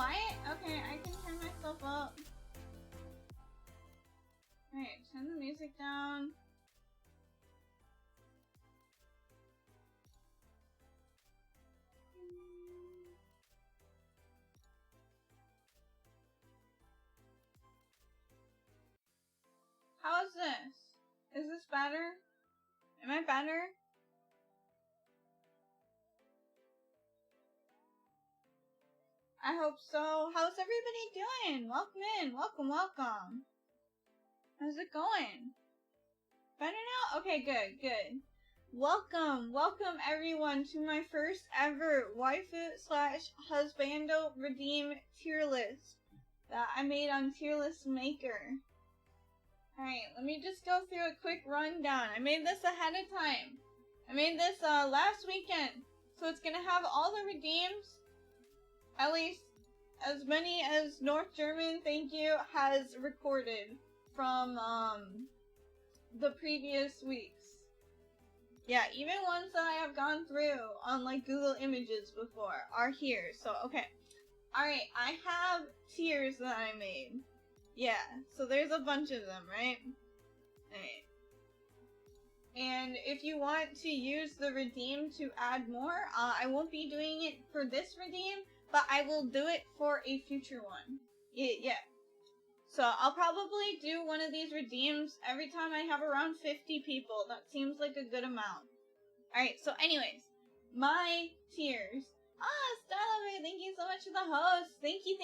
quiet? Okay, I can turn myself up. Alright, turn the music down. How is this? Is this better? Am I better? I hope so. How's everybody doing? Welcome in. Welcome. How's it going? Better now? Okay, good. Welcome everyone to my first ever waifu/husbando redeem tier list that I made on Tierlist Maker. Alright, let me just go through a quick rundown. I made this ahead of time. I made this last weekend. So it's gonna have all the redeems. At least as many as North German, thank you, has recorded from the previous weeks. Yeah, even ones that I have gone through on like Google Images before are here. So okay. Alright, I have tiers that I made. Yeah, so there's a bunch of them, right? Alright. And if you want to use the redeem to add more, I won't be doing it for this redeem, but I will do it for a future one. Yeah. So I'll probably do one of these redeems every time I have around 50 people. That seems like a good amount. Alright, so anyways, my tiers. Stella, thank you so much for the host. Thank you.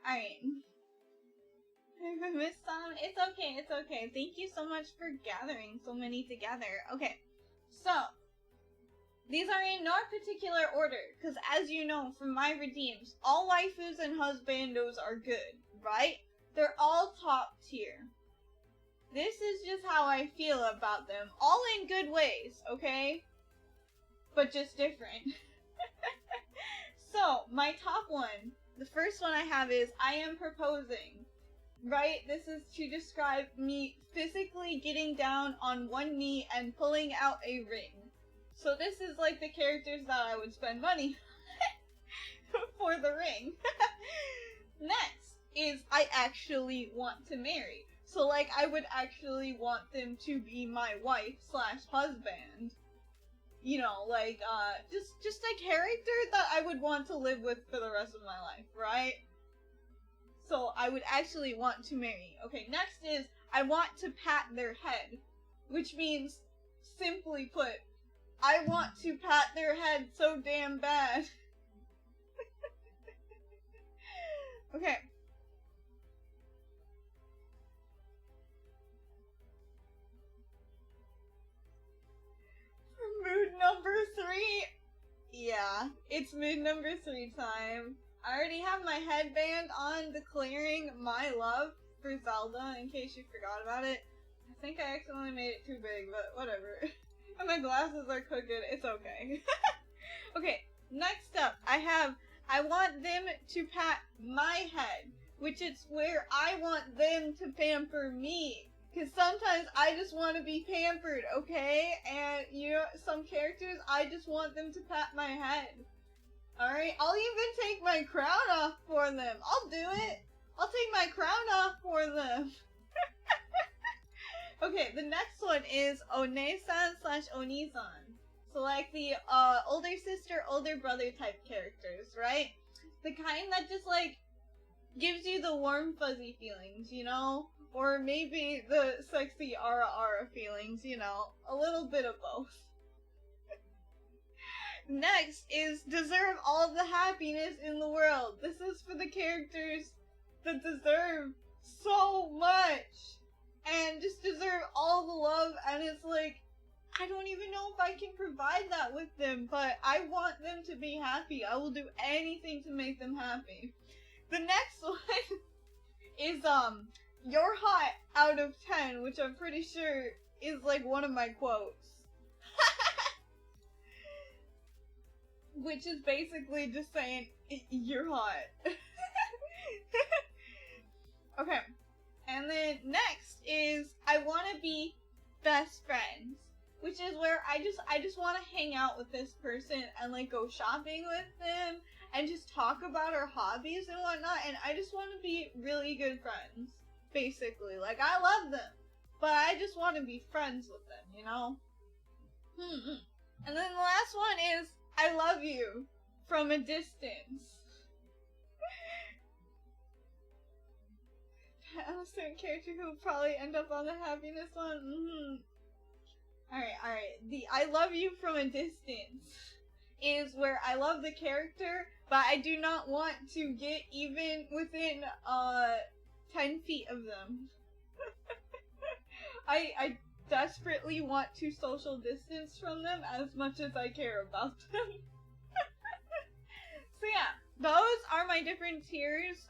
Alright. I missed some. It's okay. Thank you so much for gathering so many together. Okay, so these are in no particular order, because as you know from my redeems, all waifus and husbandos are good, right? They're all top tier. This is just how I feel about them, all in good ways, okay? But just different. So, my top one, the first one I have is, I am proposing. Right? This is to describe me physically getting down on one knee and pulling out a ring. So this is like the characters that I would spend money for the ring. Next is I actually want to marry. So like I would actually want them to be my wife/husband. You know, like just a character that I would want to live with for the rest of my life, right? So I would actually want to marry. Okay, next is I want to pat their head, which means, simply put, I want to pat their head so damn bad. Okay. Mood number 3. Yeah, it's mood number 3 time. I already have my headband on declaring my love for Zelda, in case you forgot about it. I think I accidentally made it too big, but whatever. And my glasses are crooked, it's okay. Okay, next up, I want them to pat my head, which is where I want them to pamper me. Because sometimes I just want to be pampered, okay? And, you know, some characters, I just want them to pat my head. Alright, I'll even take my crown off for them. I'll do it. I'll take my crown off for them. Okay, the next one is One-san/Oni-san. So like the older sister, older brother type characters, right? The kind that just like gives you the warm fuzzy feelings, you know? Or maybe the sexy ara feelings, you know? A little bit of both. Next is deserve all the happiness in the world. This is for the characters that deserve so much and just deserve all the love, and it's like, I don't even know if I can provide that with them, but I want them to be happy. I will do anything to make them happy. The next one is you're hot out of 10, which I'm pretty sure is like one of my quotes. Which is basically just saying, you're hot. Okay. And then next is, I want to be best friends. Which is where I just want to hang out with this person and like go shopping with them and just talk about our hobbies and whatnot, and I just want to be really good friends, basically. Like, I love them, but I just want to be friends with them, you know? And then the last one is, I love you from a distance. A certain character who will probably end up on the happiness one. Alright. The I love you from a distance is where I love the character, but I do not want to get even within 10 feet of them. I desperately want to social distance from them as much as I care about them. So yeah, those are my different tiers.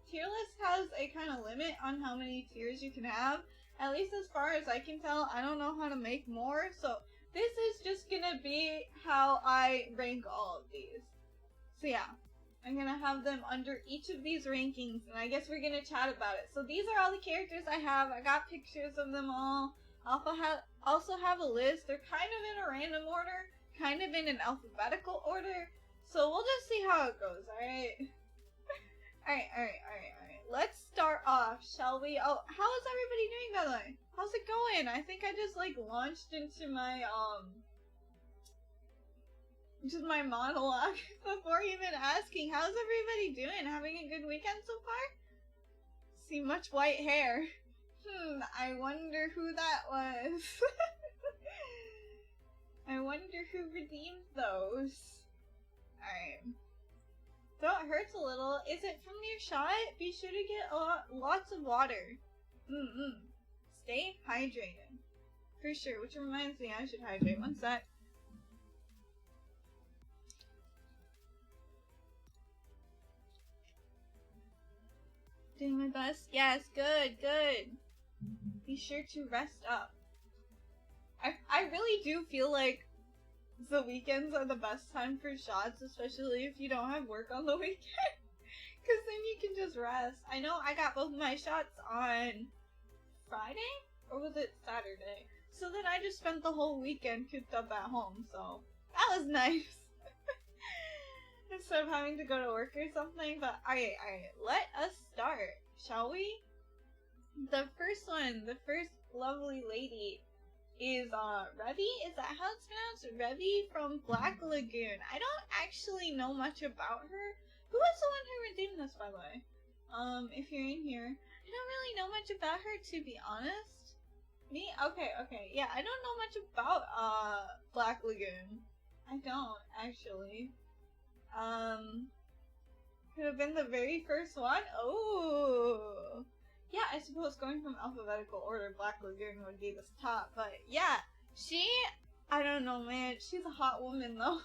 Tier list has a kind of limit on how many tiers you can have. At least as far as I can tell, I don't know how to make more, so this is just gonna be how I rank all of these. So yeah, I'm gonna have them under each of these rankings, and I guess we're gonna chat about it. So these are all the characters I have. I got pictures of them all. I also have a list. They're kind of in a random order, kind of in an alphabetical order, so we'll just see how it goes, alright? Alright. Let's start off, shall we? Oh, how is everybody doing, by the way? How's it going? I think I just, like, launched into my, just my monologue before even asking. How's everybody doing? Having a good weekend so far? See much white hair. I wonder who that was. I wonder who redeemed those. Alright. Throat hurts a little. Is it from your shot? Be sure to get lots of water. Stay hydrated. For sure, which reminds me I should hydrate. One sec. Doing my best? Yes, good. Be sure to rest up. I really do feel like the weekends are the best time for shots, especially if you don't have work on the weekend. Because then you can just rest. I know I got both my shots on Friday? Or was it Saturday? So then I just spent the whole weekend cooped up at home, so that was nice. Instead of having to go to work or something. But alright, let us start, shall we? The first one, the first lovely lady is Revi? Is that how it's pronounced? Revi from Black Lagoon. I don't actually know much about her. Who was the one who redeemed this, by the way? If you're in here. I don't really know much about her, to be honest. Me? Okay. Yeah, I don't know much about Black Lagoon. I don't, actually. Could have been the very first one? Oh! Yeah, I suppose going from alphabetical order, Black Lagoon would be the top, but yeah, I don't know, man, she's a hot woman, though.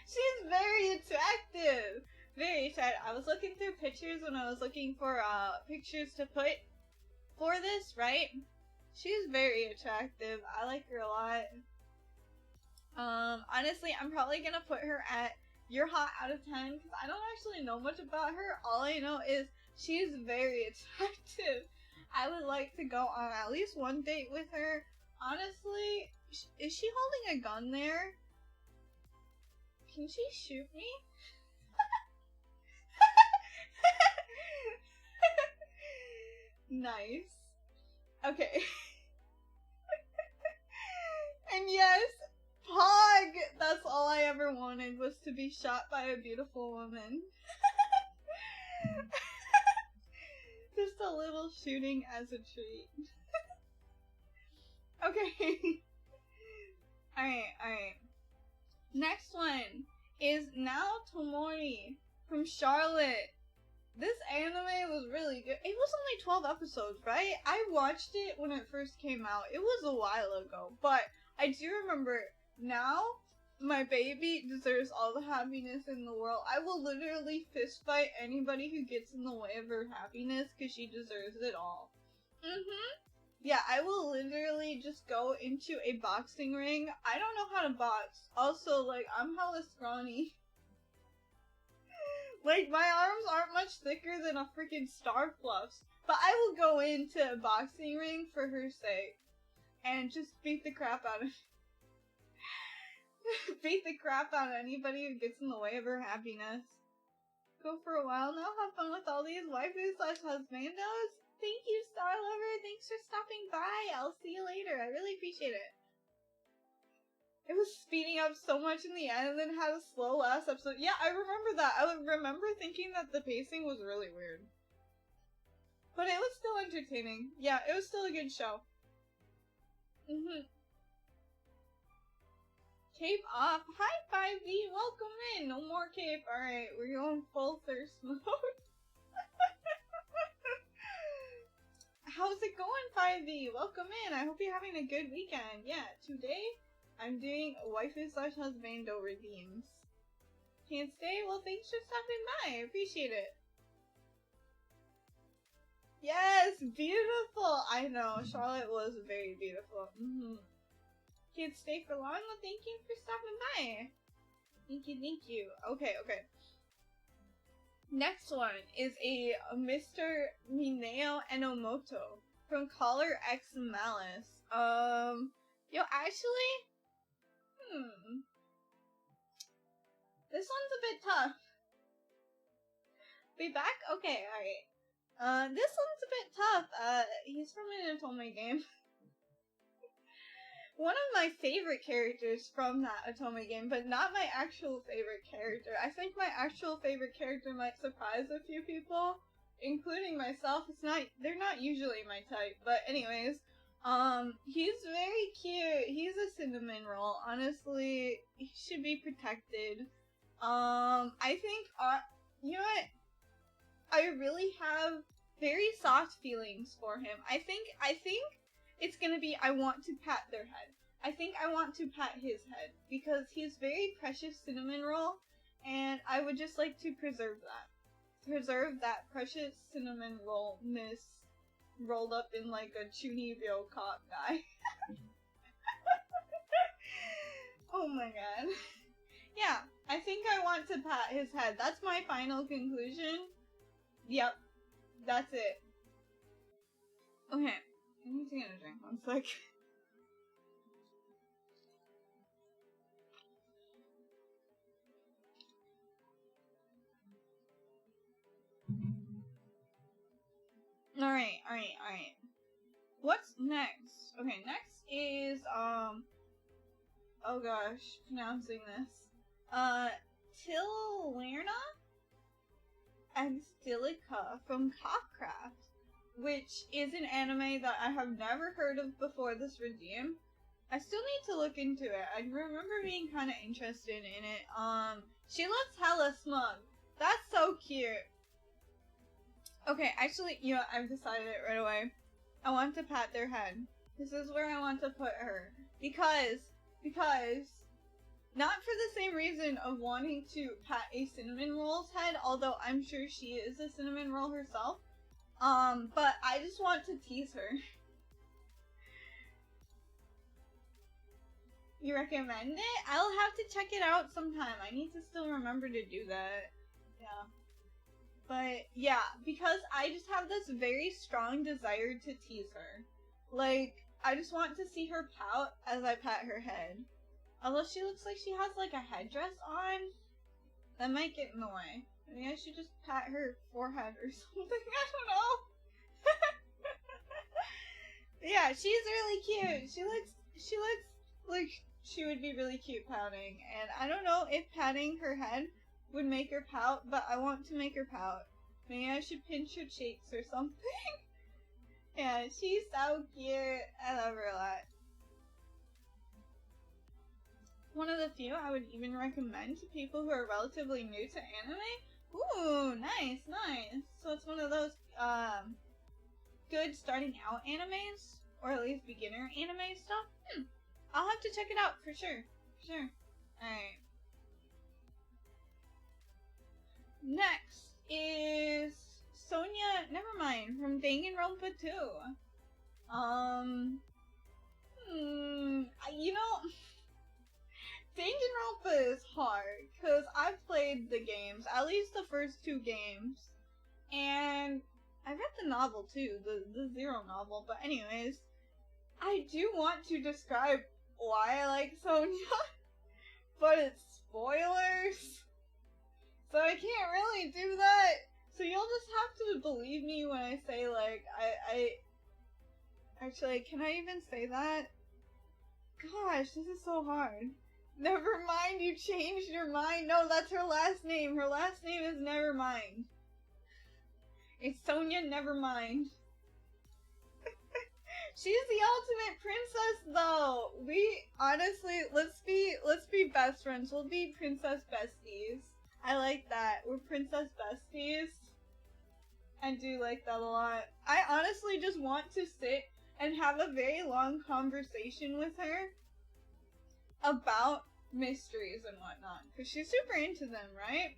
She's very attractive! Very attractive. I was looking through pictures when I was looking for, pictures to put for this, right? She's very attractive. I like her a lot. Honestly, I'm probably gonna put her at You're Hot out of 10, because I don't actually know much about her. All I know is she's very attractive. I would like to go on at least one date with her. Honestly, is she holding a gun there? Can she shoot me? Nice. Okay. And yes, Pog! That's all I ever wanted, was to be shot by a beautiful woman. Just a little shooting as a treat. Okay. Alright. Next one is Now Tomori from Charlotte. This anime was really good. It was only 12 episodes, right? I watched it when it first came out. It was a while ago, but I do remember now my baby deserves all the happiness in the world. I will literally fist fight anybody who gets in the way of her happiness because she deserves it all. Yeah, I will literally just go into a boxing ring. I don't know how to box. Also, like, I'm hella scrawny. Like, my arms aren't much thicker than a freaking Star Fluff's. But I will go into a boxing ring for her sake. And just beat the crap out of her. Beat the crap out of anybody who gets in the way of her happiness. Go for a while now, have fun with all these waifus/husbandos. Thank you, Star Lover. Thanks for stopping by. I'll see you later. I really appreciate it. It was speeding up so much in the end and then had a slow last episode. Yeah, I remember that. I remember thinking that the pacing was really weird. But it was still entertaining. Yeah, it was still a good show. Cape off. Hi, 5V. Welcome in. No more cape. Alright, we're going full thirst mode. How's it going, 5V? Welcome in. I hope you're having a good weekend. Yeah, today I'm doing waifu/husbando redeems. Can't stay? Well, thanks for stopping by. I appreciate it. Yes, beautiful. I know, Charlotte was very beautiful. Can't stay for long? Well, thank you for stopping by. Thank you. Okay. Next one is a Mr. Mineo Enomoto from Collar X Malice. Actually, this one's a bit tough. Be back? Okay, alright. This one's a bit tough. He's from an Otome game. One of my favorite characters from that Otome game, but not my actual favorite character. I think my actual favorite character might surprise a few people, including myself. They're not usually my type, but anyways, he's very cute. He's a cinnamon roll. Honestly, he should be protected. I think, you know what? I really have very soft feelings for him. I think it's gonna be, I want to pat their head. I think I want to pat his head, because he's very precious cinnamon roll, and I would just like to preserve that. Preserve that precious cinnamon rollness rolled up in like a chunibyo cop guy. Oh my god. Yeah, I think I want to pat his head. That's my final conclusion. Yep, that's it. Okay. I need to get a drink, 1 sec. Alright. What's next? Okay, next is, oh gosh, pronouncing this. Tillerna and Stilica from Copcraft, which is an anime that I have never heard of before this redeem. I still need to look into it. I remember being kind of interested in it. She looks hella smug. That's so cute. Okay, actually, you know, I've decided it right away. I want to pat their head. This is where I want to put her. Because, not for the same reason of wanting to pat a cinnamon roll's head, although I'm sure she is a cinnamon roll herself. But I just want to tease her. You recommend it? I'll have to check it out sometime. I need to still remember to do that. Yeah. But, yeah, because I just have this very strong desire to tease her. Like, I just want to see her pout as I pat her head. Although she looks like she has, like, a headdress on. That might get in the way. Maybe I should just pat her forehead or something. I don't know. Yeah, she's really cute. She looks like she would be really cute pouting. And I don't know if patting her head would make her pout, but I want to make her pout. Maybe I should pinch her cheeks or something. Yeah, she's so cute. I love her a lot. One of the few I would even recommend to people who are relatively new to anime. Ooh, nice. So it's one of those, good starting out animes, or at least beginner anime stuff. I'll have to check it out for sure. Alright. Next is Sonia, nevermind, from Danganronpa 2. You know, Danganronpa is hard, because I've played the games, at least the first 2 games, and I read the novel too, the Zero novel, but anyways, I do want to describe why I like Sonia, but it's spoilers, so I can't really do that. So you'll just have to believe me when I say, like, I actually, can I even say that? Gosh, this is so hard. Never mind, you changed your mind. No, that's her last name. Her last name is Nevermind. It's Sonia Nevermind. She's the ultimate princess, though. We honestly, let's be best friends. We'll be princess besties. I like that. We're princess besties. I do like that a lot. I honestly just want to sit and have a very long conversation with her about mysteries and whatnot, because she's super into them, right?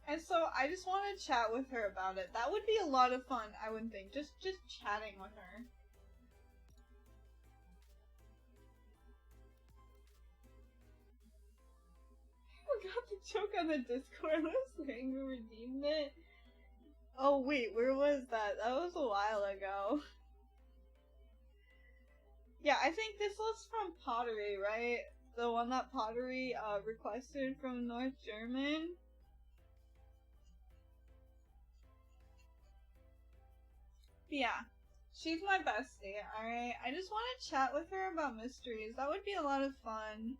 And so I just want to chat with her about it. That would be a lot of fun, I would think. Just chatting with her. I got the joke on the Discord list saying we redeemed it. Oh wait, where was that? That was a while ago. Yeah, I think this was from Pottery, right? The one that Pottery requested from North German. But yeah, she's my bestie, alright? I just want to chat with her about mysteries. That would be a lot of fun.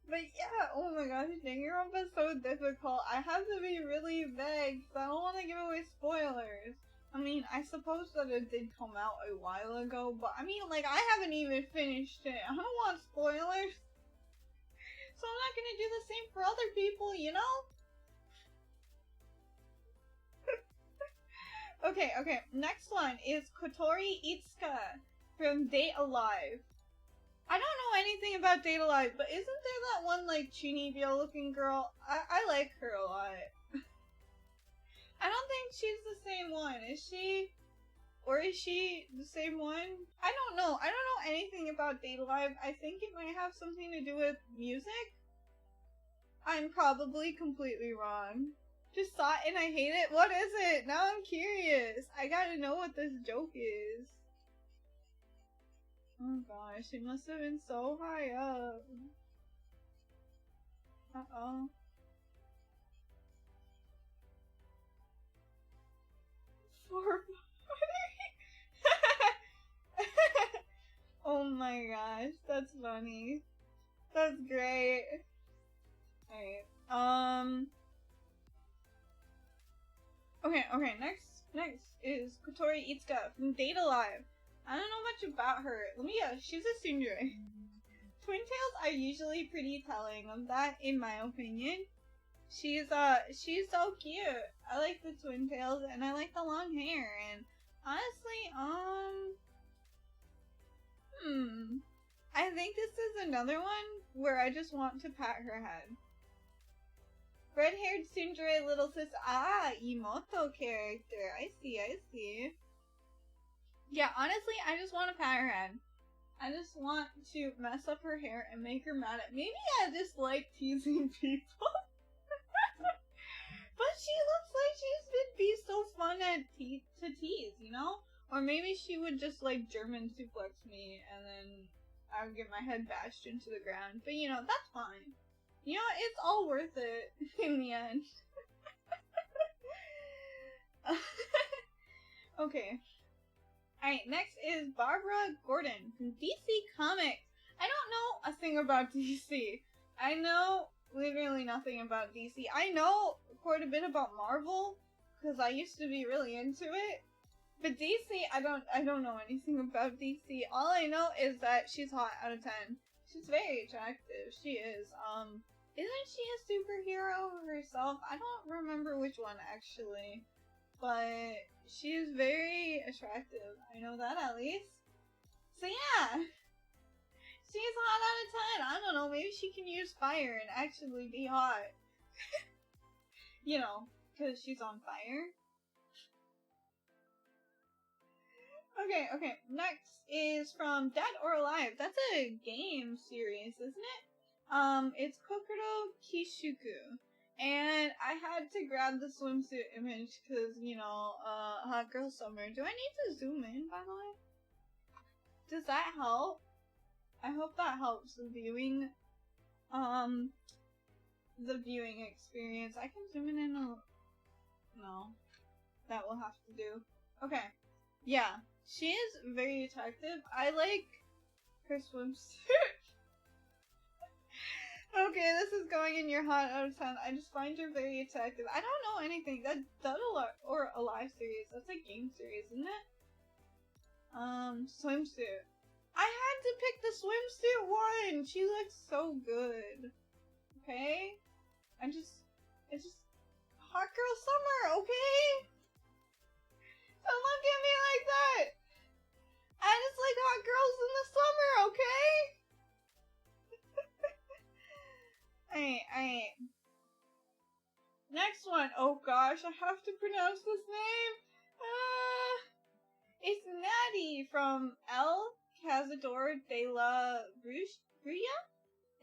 But yeah, oh my gosh, Danganronpa is so difficult. I have to be really vague because I don't want to give away spoilers. I mean, I suppose that it did come out a while ago, but I mean, like, I haven't even finished it. I don't want spoilers. So I'm not gonna do the same for other people, you know? Okay, next one is Kotori Itsuka from Date Alive. I don't know anything about Date Alive, but isn't there that one, like, Chunibyo looking girl? I like her a lot. I don't think she's the same one, is she? Or is she the same one? I don't know. I don't know anything about Date Alive. I think it might have something to do with music. I'm probably completely wrong. Just saw it and I hate it. What is it? Now I'm curious. I gotta know what this joke is. Oh gosh, it must have been so high up. Uh-oh. Oh my gosh, that's funny. That's great. Alright, Okay, next is Kotori Itsuka from Date Alive. I don't know much about her. Let me guess, she's a tsundere. Twin tails are usually pretty telling of that, in my opinion. She's so cute. I like the twin tails and I like the long hair, and honestly, I think this is another one where I just want to pat her head. Red-haired tsundere little sister. Ah, Imoto character. I see. Yeah, honestly, I just want to pat her head. I just want to mess up her hair and make her mad at me. Maybe I just like teasing people. But she looks like she'd be so fun to tease, you know? Or maybe she would just, like, German suplex me and then I would get my head bashed into the ground. But, you know, that's fine. You know, it's all worth it in the end. Okay. Alright, next is Barbara Gordon from DC Comics. I don't know a thing about DC. I know literally nothing about DC. I know quite a bit about Marvel, because I used to be really into it. But DC, I don't know anything about DC. All I know is that she's hot out of 10. She's very attractive. She is. Isn't she a superhero herself? I don't remember which one, actually. But she is very attractive. I know that, at least. So yeah! She's hot out of 10. I don't know, maybe she can use fire and actually be hot. You know, because she's on fire. Okay, next is from Dead or Alive. That's a game series, isn't it? It's Kokoro Kisuku. And I had to grab the swimsuit image because, you know, hot girl summer. Do I need to zoom in, by the way? Does that help? I hope that helps the viewing experience. I can zoom in a... No. That will have to do. Okay. Yeah. She is very attractive. I like her swimsuit. Okay, this is going in your hot out of 10. I just find her very attractive. I don't know anything. That's Dead or Alive series. That's a game series, isn't it? Swimsuit. I had to pick the swimsuit one! She looks so good. Okay? It's just hot girl summer, okay? Don't look at me like that! I just like hot girls in the summer, okay? Alright. Next one. Oh gosh, I have to pronounce this name. It's Natty from El Cazador de la Bruja?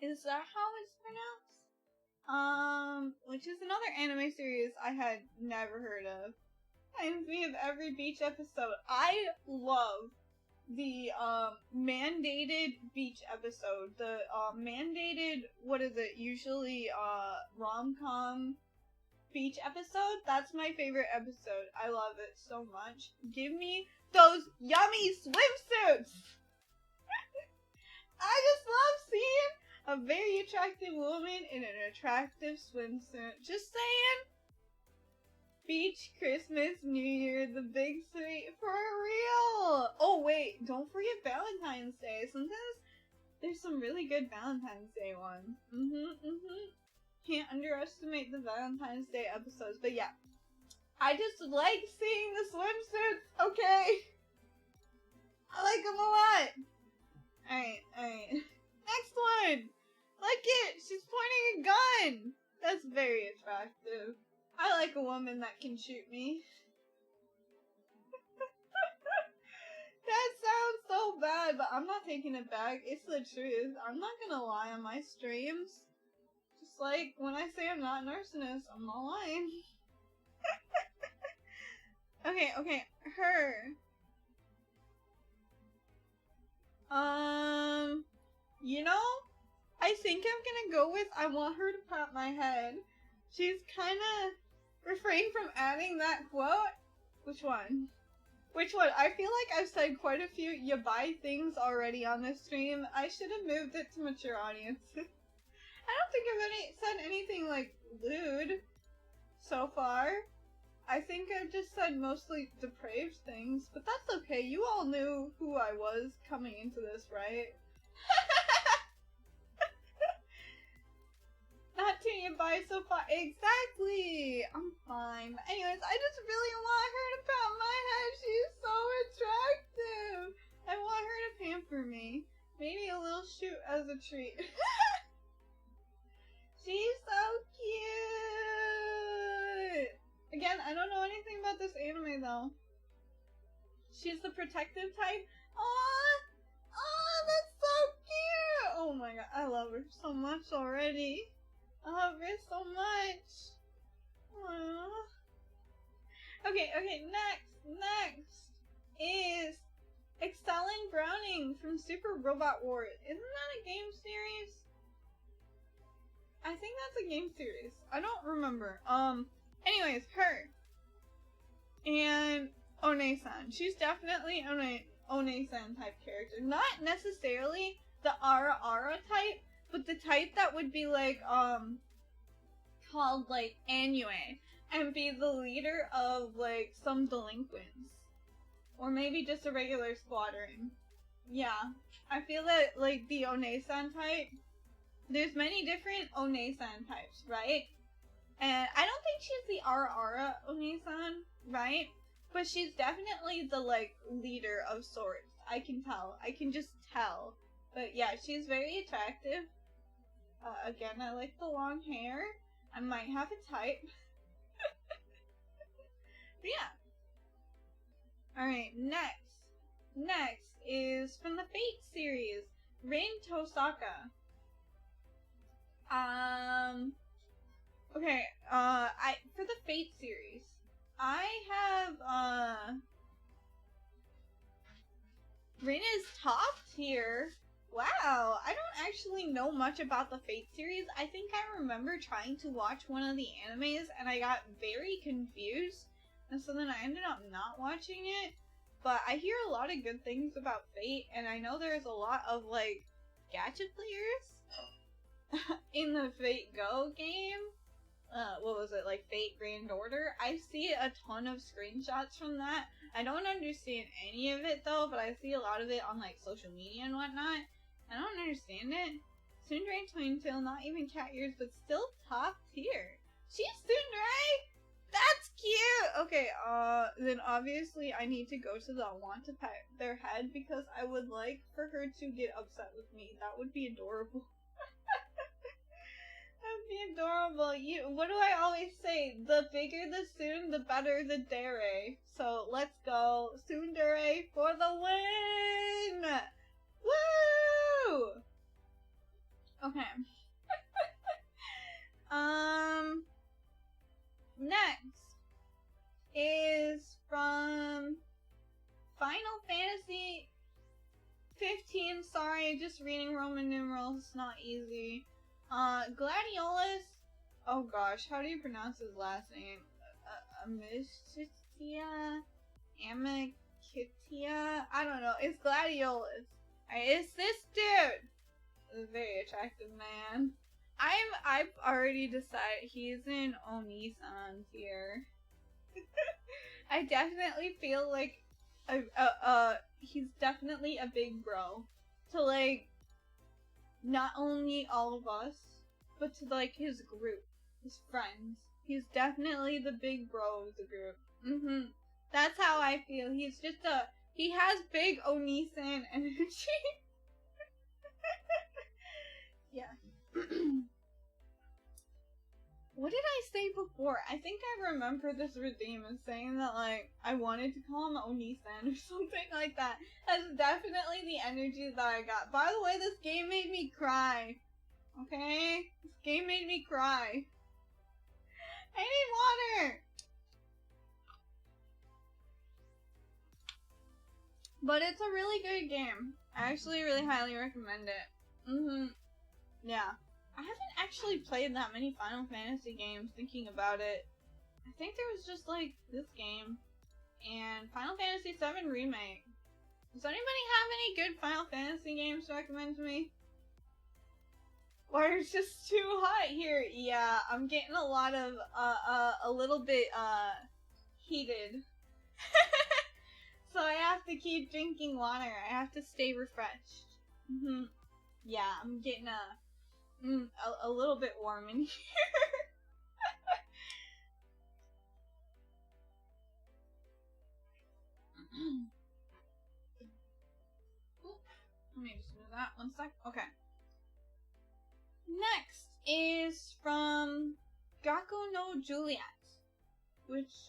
Is that how it's pronounced? Which is another anime series I had never heard of. Reminds me of every beach episode. I love the mandated beach episode. The mandated, what is it, usually rom-com beach episode. That's my favorite episode. I love it so much. Give me those yummy swimsuits! I just love seeing a very attractive woman in an attractive swimsuit. Just saying. Beach, Christmas, New Year, the big three, for real! Oh wait, don't forget Valentine's Day. Sometimes there's some really good Valentine's Day ones. Can't underestimate the Valentine's Day episodes, but yeah. I just like seeing the swimsuits, okay? I like them a lot. Alright. Next one! Look it! She's pointing a gun! That's very attractive. I like a woman that can shoot me. That sounds so bad, but I'm not taking it back. It's the truth. I'm not gonna lie on my streams. Just like when I say I'm not an arsonist, I'm not lying. Okay, her. You know, I think I'm gonna go with I want her to pat my head. She's kinda refrained from adding that quote. Which one? I feel like I've said quite a few you buy things already on this stream. I should have moved it to mature audience. I don't think I've said anything like lewd so far. I think I've just said mostly depraved things, but that's okay. You all knew who I was coming into this, right? Not to you by so far. Exactly! I'm fine. But anyways, I just really want her to pat my head. She's so attractive. I want her to pamper me. Maybe a little shoot as a treat. She's so cute! Again, I don't know anything about this anime though. She's the protective type. Aww! Oh, that's so cute! Oh my god, I love her so much already. I love her so much. Aww. Okay, next is Excelling Browning from Super Robot Wars. Isn't that a game series? I think that's a game series. I don't remember. Anyways, her. And One-san. She's definitely One-san type character. Not necessarily the Ara type, but the type that would be like, called like Annue, and be the leader of like some delinquents. Or maybe just a regular squattering. Yeah. I feel that like the One-san type, there's many different One-san types, right? And I don't think she's the Ara One-san, right? But she's definitely the like leader of sorts. I can tell. I can just tell. But yeah, she's very attractive. Again, I like the long hair. I might have a type. But yeah. Alright, next is from the Fate series, Rain Tosaka. Okay, for the Fate series, I have, Rain is top tier, Wow, I don't actually know much about the Fate series. I think I remember trying to watch one of the animes and I got very confused. And so then I ended up not watching it. But I hear a lot of good things about Fate, and I know there's a lot of, like, gacha players in the Fate Go game. What was it, like Fate Grand Order? I see a ton of screenshots from that. I don't understand any of it though, but I see a lot of it on like social media and whatnot. I don't understand it. Tsundere Twin Tail, not even cat ears, but still top tier. She's Tsundere! That's cute! Okay, then obviously I need to go to the want to pet their head because I would like for her to get upset with me. That would be adorable. That'd be adorable. What do I always say? The bigger the Tsun, the better the dere. So let's go. Tsundere for the win! Woo! Okay. Next is from Final Fantasy 15. Sorry, just reading Roman numerals. It's not easy. Gladiolus. Oh gosh, how do you pronounce his last name? Amakitia? I don't know. It's Gladiolus. It's this dude. A very attractive man. I've already decided he's in Oni-san tier. I definitely feel like he's definitely a big bro to like not only all of us, but to like his group, his friends. He's definitely the big bro of the group. That's how I feel. He has big Oni-san energy. Yeah. What did I say before? I think I remember this redeem as saying that, like, I wanted to call him Oni-san or something like that. That's definitely the energy that I got. By the way, this game made me cry. Okay? This game made me cry. I need water! But it's a really good game. I actually really highly recommend it. Yeah. I haven't actually played that many Final Fantasy games thinking about it. I think there was just like this game and Final Fantasy VII Remake. Does anybody have any good Final Fantasy games to recommend to me? Water's just too hot here. Yeah, I'm getting a lot of, a little bit, heated. So I have to keep drinking water. I have to stay refreshed. Yeah, I'm getting a little bit warm in here. Let me just move that 1 sec. Okay. Next is from Gakko no Juliet, which,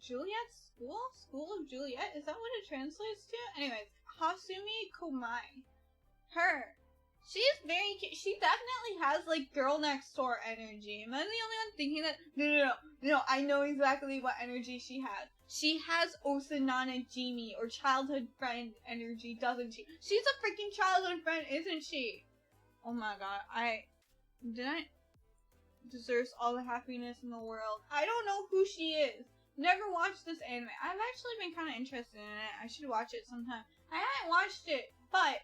Juliet School? School of Juliet? Is that what it translates to? Anyways, Hasumi Komai. Her. She's very cute. She definitely has, like, girl next door energy. Am I the only one thinking that? No, I know exactly what energy she has. She has Osanana Jimi, or childhood friend energy, doesn't she? She's a freaking childhood friend, isn't she? Oh my god, I deserves all the happiness in the world. I don't know who she is. Never watched this anime. I've actually been kind of interested in it. I should watch it sometime. I haven't watched it, but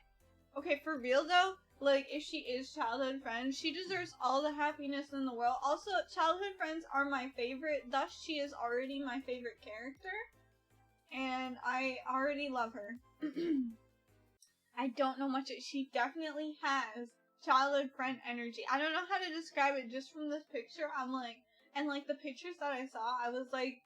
okay, for real though, like, if she is childhood friends, she deserves all the happiness in the world. Also, childhood friends are my favorite, thus she is already my favorite character, and I already love her. I don't know much. She definitely has childhood friend energy. I don't know how to describe it just from this picture. I'm like, and like the pictures that I saw, I was like,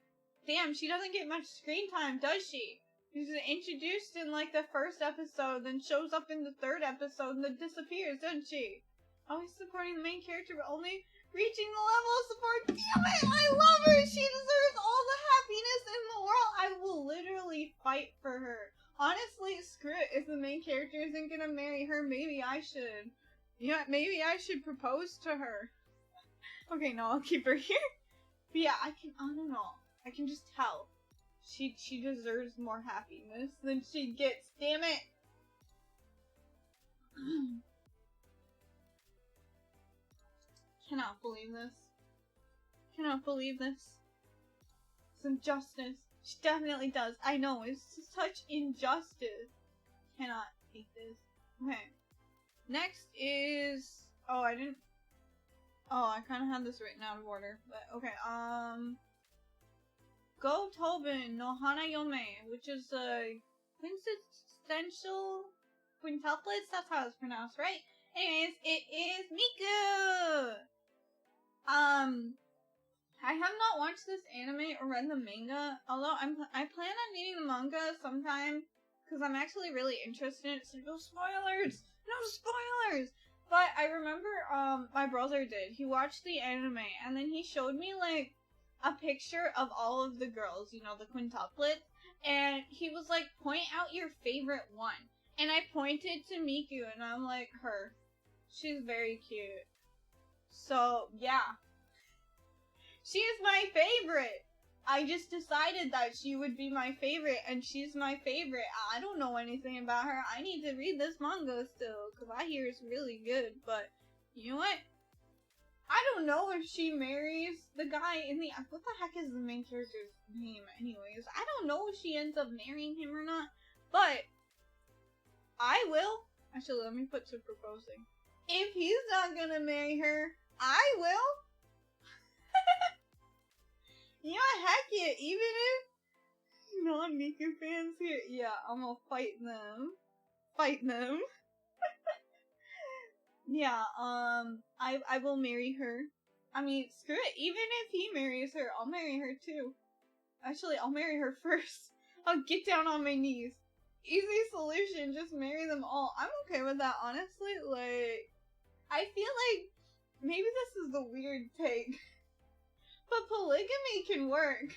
damn, she doesn't get much screen time, does she? She's introduced in, like, the first episode, then shows up in the third episode, and then disappears, doesn't she? Always supporting the main character, but only reaching the level of support. Damn it! I love her! She deserves all the happiness in the world! I will literally fight for her. Honestly, screw it. If the main character isn't gonna marry her, maybe I should. Yeah, maybe I should propose to her. Okay, no, I'll keep her here. But yeah, I don't know. I can just tell. She deserves more happiness than she gets, damn it! Cannot believe this. Cannot believe this. It's injustice. She definitely does. I know, it's such injustice. Cannot take this. Okay. Next is... Oh, I didn't... Oh, I kind of had this written out of order. But, okay, Go Tobin no Hana Yome, which is a quintessential quintuplets. That's how it's pronounced, right? Anyways, it is Miku! I have not watched this anime or read the manga, although I plan on reading the manga sometime, because I'm actually really interested in it, so no spoilers! No spoilers! But I remember, my brother did. He watched the anime, and then he showed me, like, a picture of all of the girls, you know, the quintuplets, and he was like, point out your favorite one. And I pointed to Miku, and I'm like, her. She's very cute. So, yeah. She is my favorite! I just decided that she would be my favorite, and she's my favorite. I don't know anything about her. I need to read this manga still, because I hear it's really good, but you know what? I don't know if she marries the guy in the... What the heck is the main character's name anyways? I don't know if she ends up marrying him or not, but I will. Actually, let me put to proposing. If he's not gonna marry her, I will. Yeah, heck yeah, even if non-Miku fans here, yeah, I'm gonna fight them. Fight them. Yeah, I will marry her. I mean, screw it, even if he marries her, I'll marry her too. Actually, I'll marry her first. I'll get down on my knees. Easy solution, just marry them all. I'm okay with that, honestly. Like, I feel like maybe this is the weird take, but polygamy can work.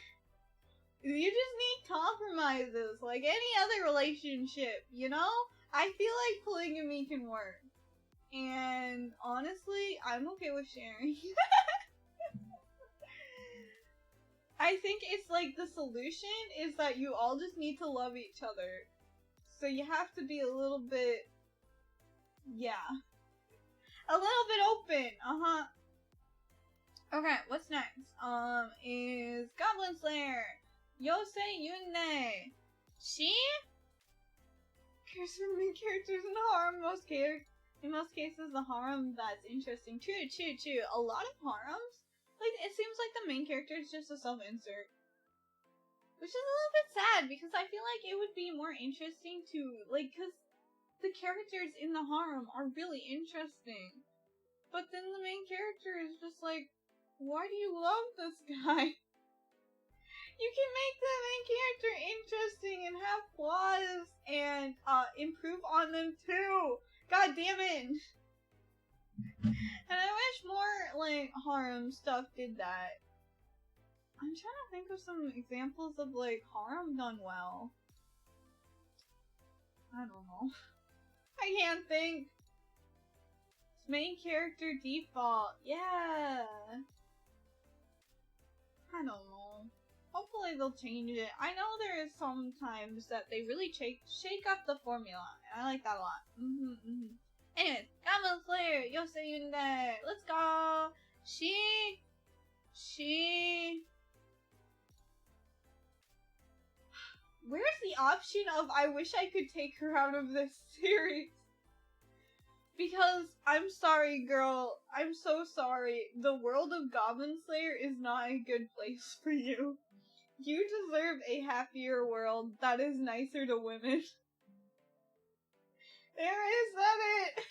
You just need compromises, like any other relationship, you know? I feel like polygamy can work. And honestly, I'm okay with sharing. I think it's like the solution is that you all just need to love each other. So you have to be a little bit, yeah. A little bit open, Okay, what's next? Is Goblin Slayer. Yosei Yune. She? Cares for the main characters in the harem. In most cases, the harem that's interesting. True. A lot of harems, like, it seems like the main character is just a self-insert. Which is a little bit sad, because I feel like it would be more interesting to, like, because the characters in the harem are really interesting. But then the main character is just like, why do you love this guy? You can make the main character interesting and have flaws and improve on them too. God damn it. And I wish more, like, harem stuff did that. I'm trying to think of some examples of, like, harem done well. I don't know. I can't think. Main character default. Yeah. I don't know. Hopefully they'll change it. I know there is sometimes that they really shake up the formula. And I like that a lot. Anyways, Goblin Slayer, Yosei Yunde. Let's go. She. Where's the option of I wish I could take her out of this series? Because, I'm sorry, girl. I'm so sorry. The world of Goblin Slayer is not a good place for you. You deserve a happier world that is nicer to women. There I said it!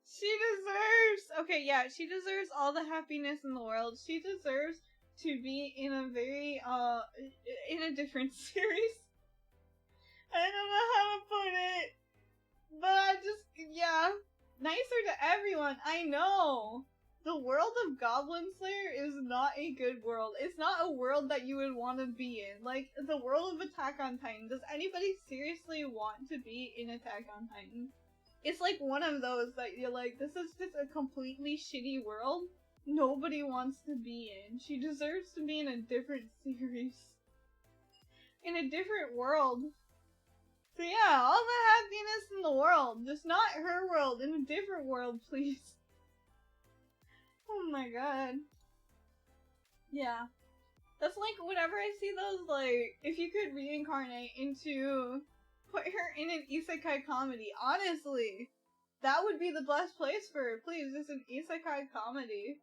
She deserves... Okay, yeah, she deserves all the happiness in the world. She deserves to be in a very, in a different series. I don't know how to put it. But I just, yeah. Nicer to everyone, I know. The world of Goblin Slayer is not a good world. It's not a world that you would want to be in. Like, the world of Attack on Titan. Does anybody seriously want to be in Attack on Titan? It's like one of those that you're like, this is just a completely shitty world nobody wants to be in. She deserves to be in a different series. In a different world. So yeah, all the happiness in the world. Just not her world, in a different world, please. Oh my god. Yeah. That's like, whenever I see those, like, if you could reincarnate into, put her in an isekai comedy, honestly, that would be the best place for her, please, just an isekai comedy.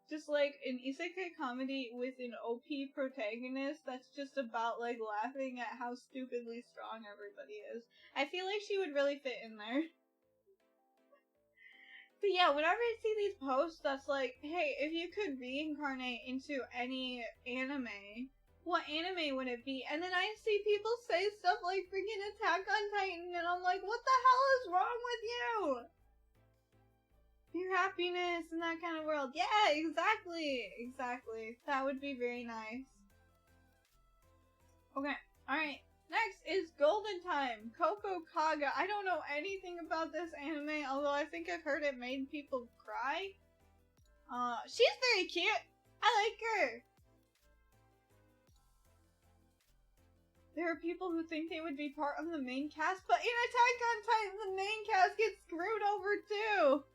Just, like, an isekai comedy with an OP protagonist that's just about, like, laughing at how stupidly strong everybody is. I feel like she would really fit in there. But yeah, whenever I see these posts that's like, hey, if you could reincarnate into any anime, what anime would it be? And then I see people say stuff like freaking Attack on Titan, and I'm like, what the hell is wrong with you? Your happiness in that kind of world. Yeah, exactly. Exactly. That would be very nice. Okay, alright. Next is Golden Time, Coco Kaga. I don't know anything about this anime, although I think I've heard it made people cry. She's very cute. I like her. There are people who think they would be part of the main cast, but in Attack on Titan, the main cast gets screwed over too.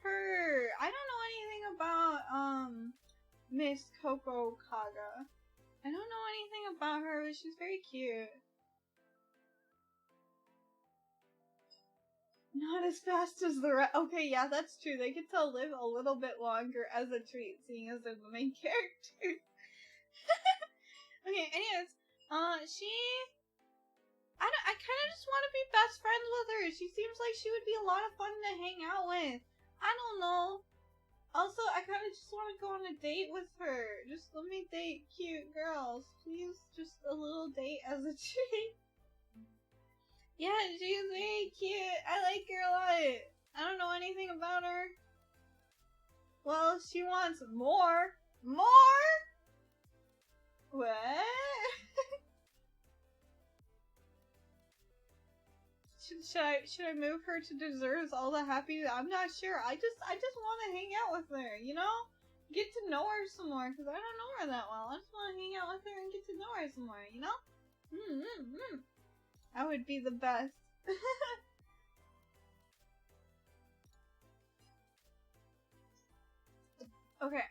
Her. I don't know anything about, Miss Coco Kaga. I don't know anything about her, but she's very cute. Not as fast as the rest. Okay, yeah, that's true. They could tell live a little bit longer as a treat, seeing as they're the main characters. Okay, anyways, I kind of just want to be best friends with her. She seems like she would be a lot of fun to hang out with. I don't know. Also, I kind of just want to go on a date with her. Just let me date cute girls. Please, just a little date as a treat. Yeah, she's very cute. I like her a lot. I don't know anything about her. Well, she wants more. More? What? Should I move her to deserves all the happiness? I'm not sure. I just want to hang out with her, you know? Get to know her some more, because I don't know her that well. I just want to hang out with her and get to know her some more, you know? That would be the best. Okay.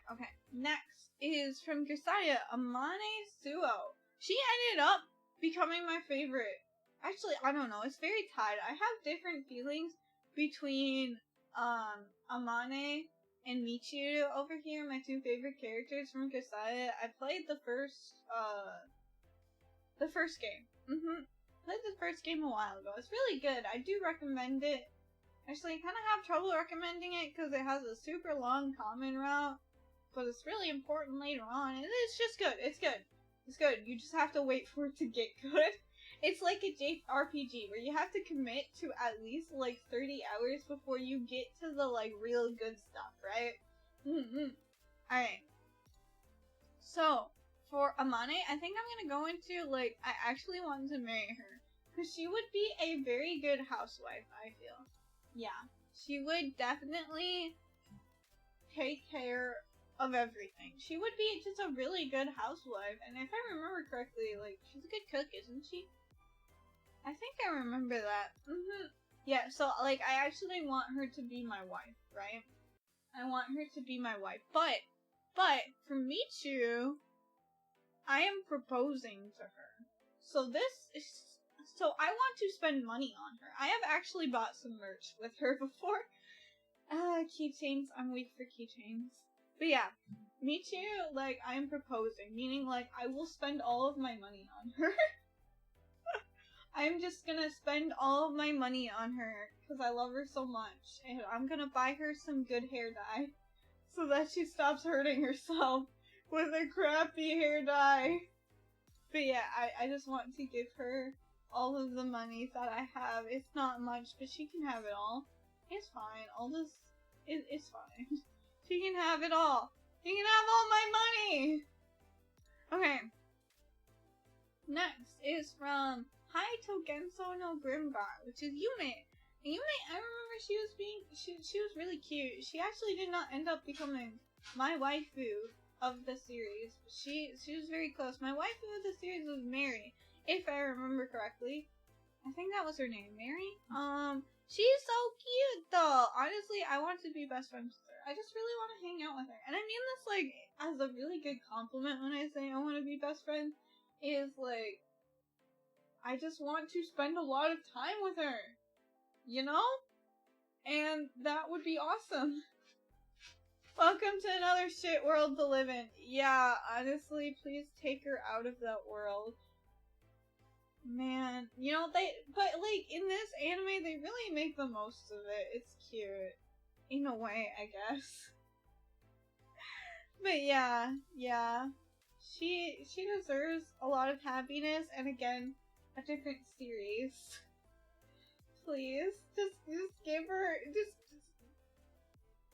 Next is from Grisaya, Amane Suo. She ended up becoming my favorite. Actually, I don't know. It's very tied. I have different feelings between Amane and Michiru over here, my two favorite characters from Grisaya. I played the first game. Played the first game a while ago. It's really good. I do recommend it. Actually, I kind of have trouble recommending it because it has a super long common route, but it's really important later on. It's just good. It's good. It's good. You just have to wait for it to get good. It's like a JRPG where you have to commit to at least like 30 hours before you get to the like real good stuff, right? Alright. So, for Amane, I think I'm gonna go into like, I actually want to marry her. Because she would be a very good housewife, I feel. Yeah. She would definitely take care of everything. She would be just a really good housewife. And if I remember correctly, like, she's a good cook, isn't she? I think I remember that. Yeah, so, like, I actually want her to be my wife, right? I want her to be my wife. But, for Michiru, I am proposing to her. So I want to spend money on her. I have actually bought some merch with her before. Keychains. I'm weak for keychains. But yeah, Michiru, like, I am proposing. Meaning, like, I will spend all of my money on her. I'm just gonna spend all of my money on her because I love her so much. And I'm gonna buy her some good hair dye so that she stops hurting herself with a crappy hair dye. But yeah, I just want to give her all of the money that I have. It's not much, but she can have it all. It's fine. It's fine. She can have it all. She can have all my money! Okay. Next is from Haito Genso no Grimgar, which is Yume. And Yume, I remember she was really cute. She actually did not end up becoming my waifu. of the series. She was very close. My waifu of the series was Mary, if I remember correctly. I think that was her name, Mary. She's so cute though. Honestly, I want to be best friends with her. I just really want to hang out with her. And I mean this like as a really good compliment when I say I want to be best friends. Is like, I just want to spend a lot of time with her. You know? And that would be awesome. Welcome to another shit world to live in. Yeah, honestly, please take her out of that world. Man, you know, but like, in this anime, they really make the most of it. It's cute. In a way, I guess. But yeah. She deserves a lot of happiness, and again, a different series. Please, just give her,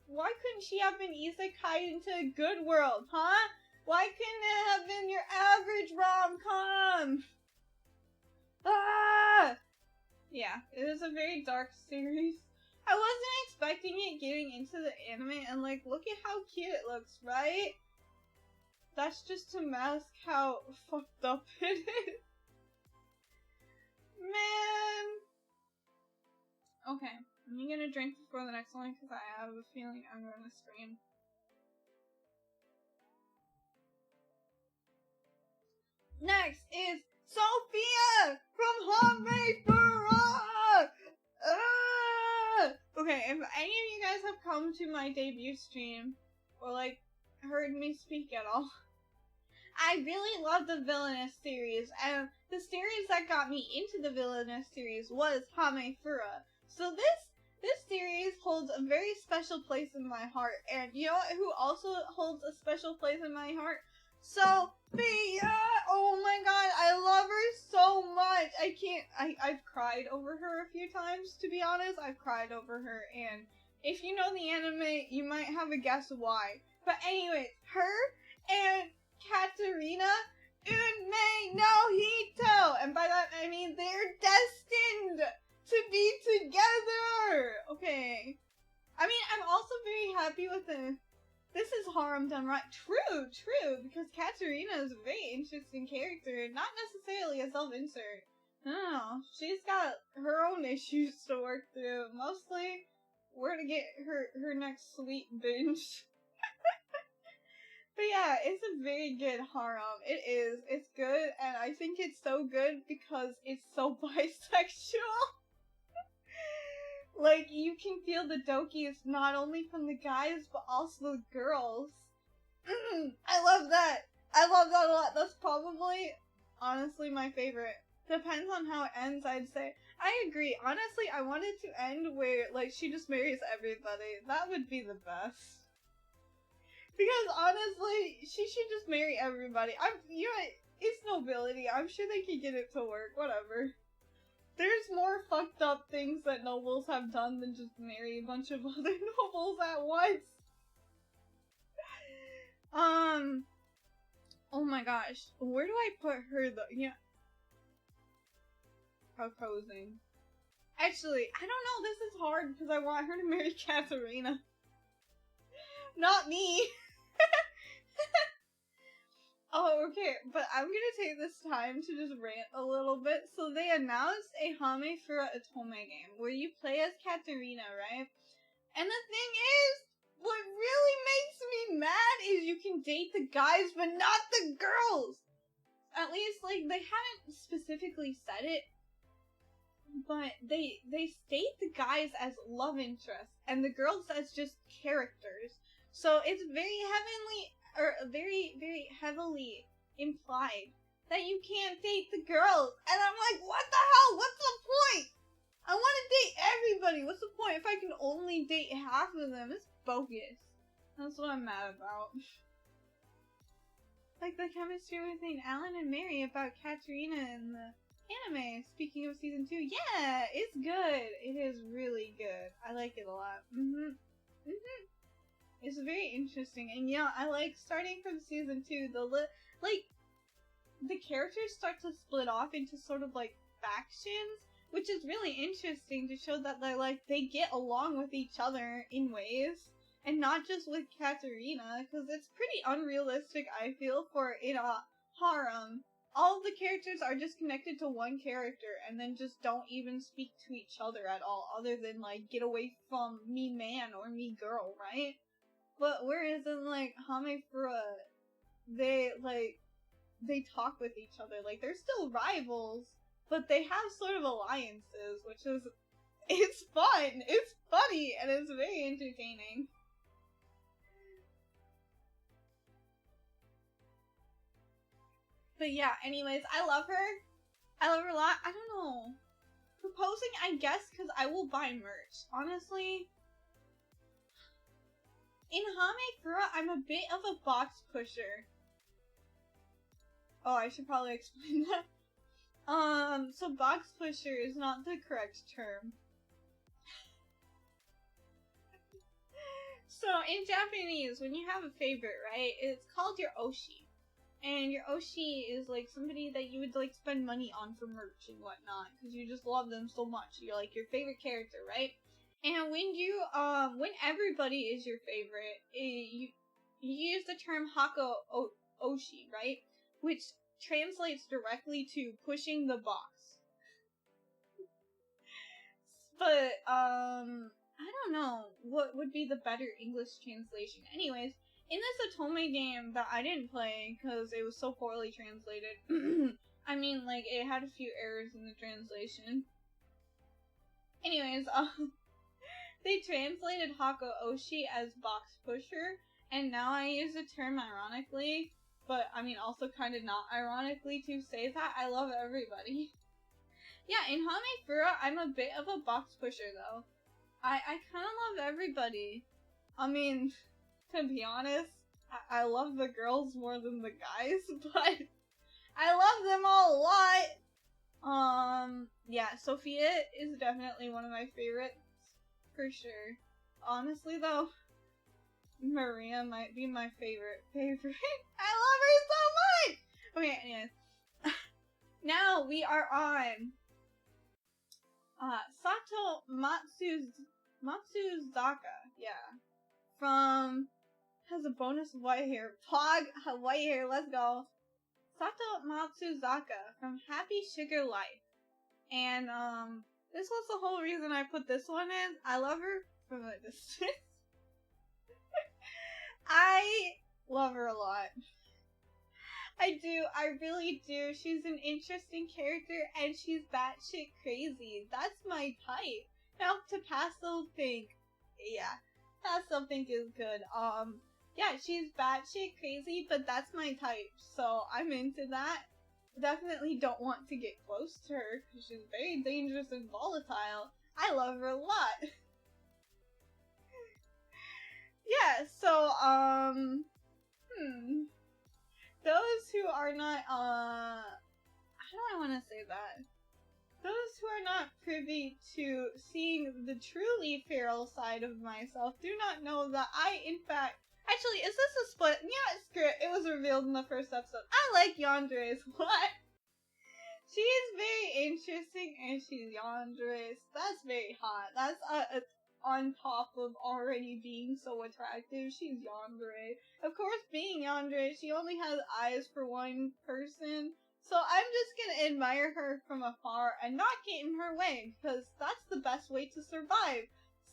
why couldn't she have been isekai into a good world, huh? Why couldn't it have been your average rom-com? Ah! Yeah, it is a very dark series. I wasn't expecting it getting into the anime, and like, look at how cute it looks, right? That's just to mask how fucked up it is. Man! Okay, I'm gonna drink before the next one because I have a feeling I'm gonna scream. Next is Sophia from Hamefura! Okay, if any of you guys have come to my debut stream, or like, heard me speak at all, I really love the Villainous series, and the series that got me into the Villainous series was Hamefura. So this series holds a very special place in my heart, and you know who also holds a special place in my heart? Sophia! Oh my god, I love her so much! I've cried over her a few times, to be honest. I've cried over her, and if you know the anime, you might have a guess why. But anyway, her and Katarina Unmei no Hito! And by that I mean they're destined to be together! Okay. I mean, I'm also very happy with this is harem done right. True, because Katarina is a very interesting character, not necessarily a self-insert. No, she's got her own issues to work through. Mostly, where to get her next sweet binge. But yeah, it's a very good harem. It is. It's good, and I think it's so good because it's so bisexual. Like, you can feel the dokis not only from the guys, but also the girls. I love that. I love that a lot. That's probably, honestly, my favorite. Depends on how it ends, I'd say. I agree. Honestly, I want it to end where, like, she just marries everybody. That would be the best. Because, honestly, she should just marry everybody. You know, it's nobility. I'm sure they could get it to work. Whatever. There's more fucked up things that nobles have done than just marry a bunch of other nobles at once. Oh my gosh. Where do I put her though? Yeah. Proposing. Actually, I don't know. This is hard because I want her to marry Katarina. Not me. Oh, okay, but I'm gonna take this time to just rant a little bit. So they announced a Hamefura Otome game where you play as Katarina, right? And the thing is, what really makes me mad is you can date the guys, but not the girls! At least, like, they haven't specifically said it, but they state the guys as love interests, and the girls as just characters. So it's very very, very heavily implied that you can't date the girls. And I'm like, what the hell? What's the point? I want to date everybody. What's the point if I can only date half of them? It's bogus. That's what I'm mad about. Like the chemistry between Alan and Mary about Katarina in the anime. Speaking of season 2, yeah, it's good. It is really good. I like it a lot. It's very interesting, and yeah, I like starting from season 2, the characters start to split off into sort of like factions, which is really interesting to show that they get along with each other in ways, And not just with Katarina, because it's pretty unrealistic, I feel, for in a harem. All of the characters are just connected to one character, and then just don't even speak to each other at all, other than, like, get away from me man or me girl, right? But whereas in, like, Hame Fura, they talk with each other, like, they're still rivals, but they have sort of alliances, which is, it's fun, it's funny, and it's very entertaining. But yeah, anyways, I love her. I love her a lot. I don't know. Proposing, I guess, because I will buy merch. Honestly, in Hame Fura, I'm a bit of a box pusher. Oh, I should probably explain that. So box pusher is not the correct term. So in Japanese, when you have a favorite, right, it's called your oshi. And your oshi is like somebody that you would like spend money on for merch and whatnot, because you just love them so much. You're like your favorite character, right? And when everybody is your favorite, you use the term hako oshi, right? Which translates directly to pushing the box. But, I don't know what would be the better English translation. Anyways, in this Otome game that I didn't play because it was so poorly translated, I mean, like, it had a few errors in the translation. Anyways, they translated Hako Oshi as box pusher, and now I use the term ironically, but I mean also kind of not ironically to say that I love everybody. Yeah, in Hame Fura, I'm a bit of a box pusher though. I kind of love everybody. I mean, to be honest, I love the girls more than the guys, but I love them all a lot. Yeah, Sophia is definitely one of my favorites, for sure. Honestly though, Maria might be my favorite. I love her so much! Okay, anyways. Now we are on Sato Matsuzaka, yeah. From, has a bonus white hair. Pog, white hair, let's go. Sato Matsuzaka from Happy Sugar Life. And, this was the whole reason I put this one in. I love her from a distance. I love her a lot. I do, I really do. She's an interesting character, and she's batshit crazy. That's my type. Now, to Pastel think, yeah, Pastel think is good. Yeah, she's batshit crazy, but that's my type, so I'm into that. Definitely don't want to get close to her, because she's very dangerous and volatile. I love her a lot. Yeah, so, those who are not, how do I want to say that? Those who are not privy to seeing the truly feral side of myself do not know that I, in fact, actually, is this a split? Yeah, screw it. It was revealed in the first episode. I like yandere's. What? She is very interesting, and she's yandere's. That's very hot. That's on top of already being so attractive. She's yandere. Of course, being yandere, she only has eyes for one person. So I'm just gonna admire her from afar and not get in her way, because that's the best way to survive.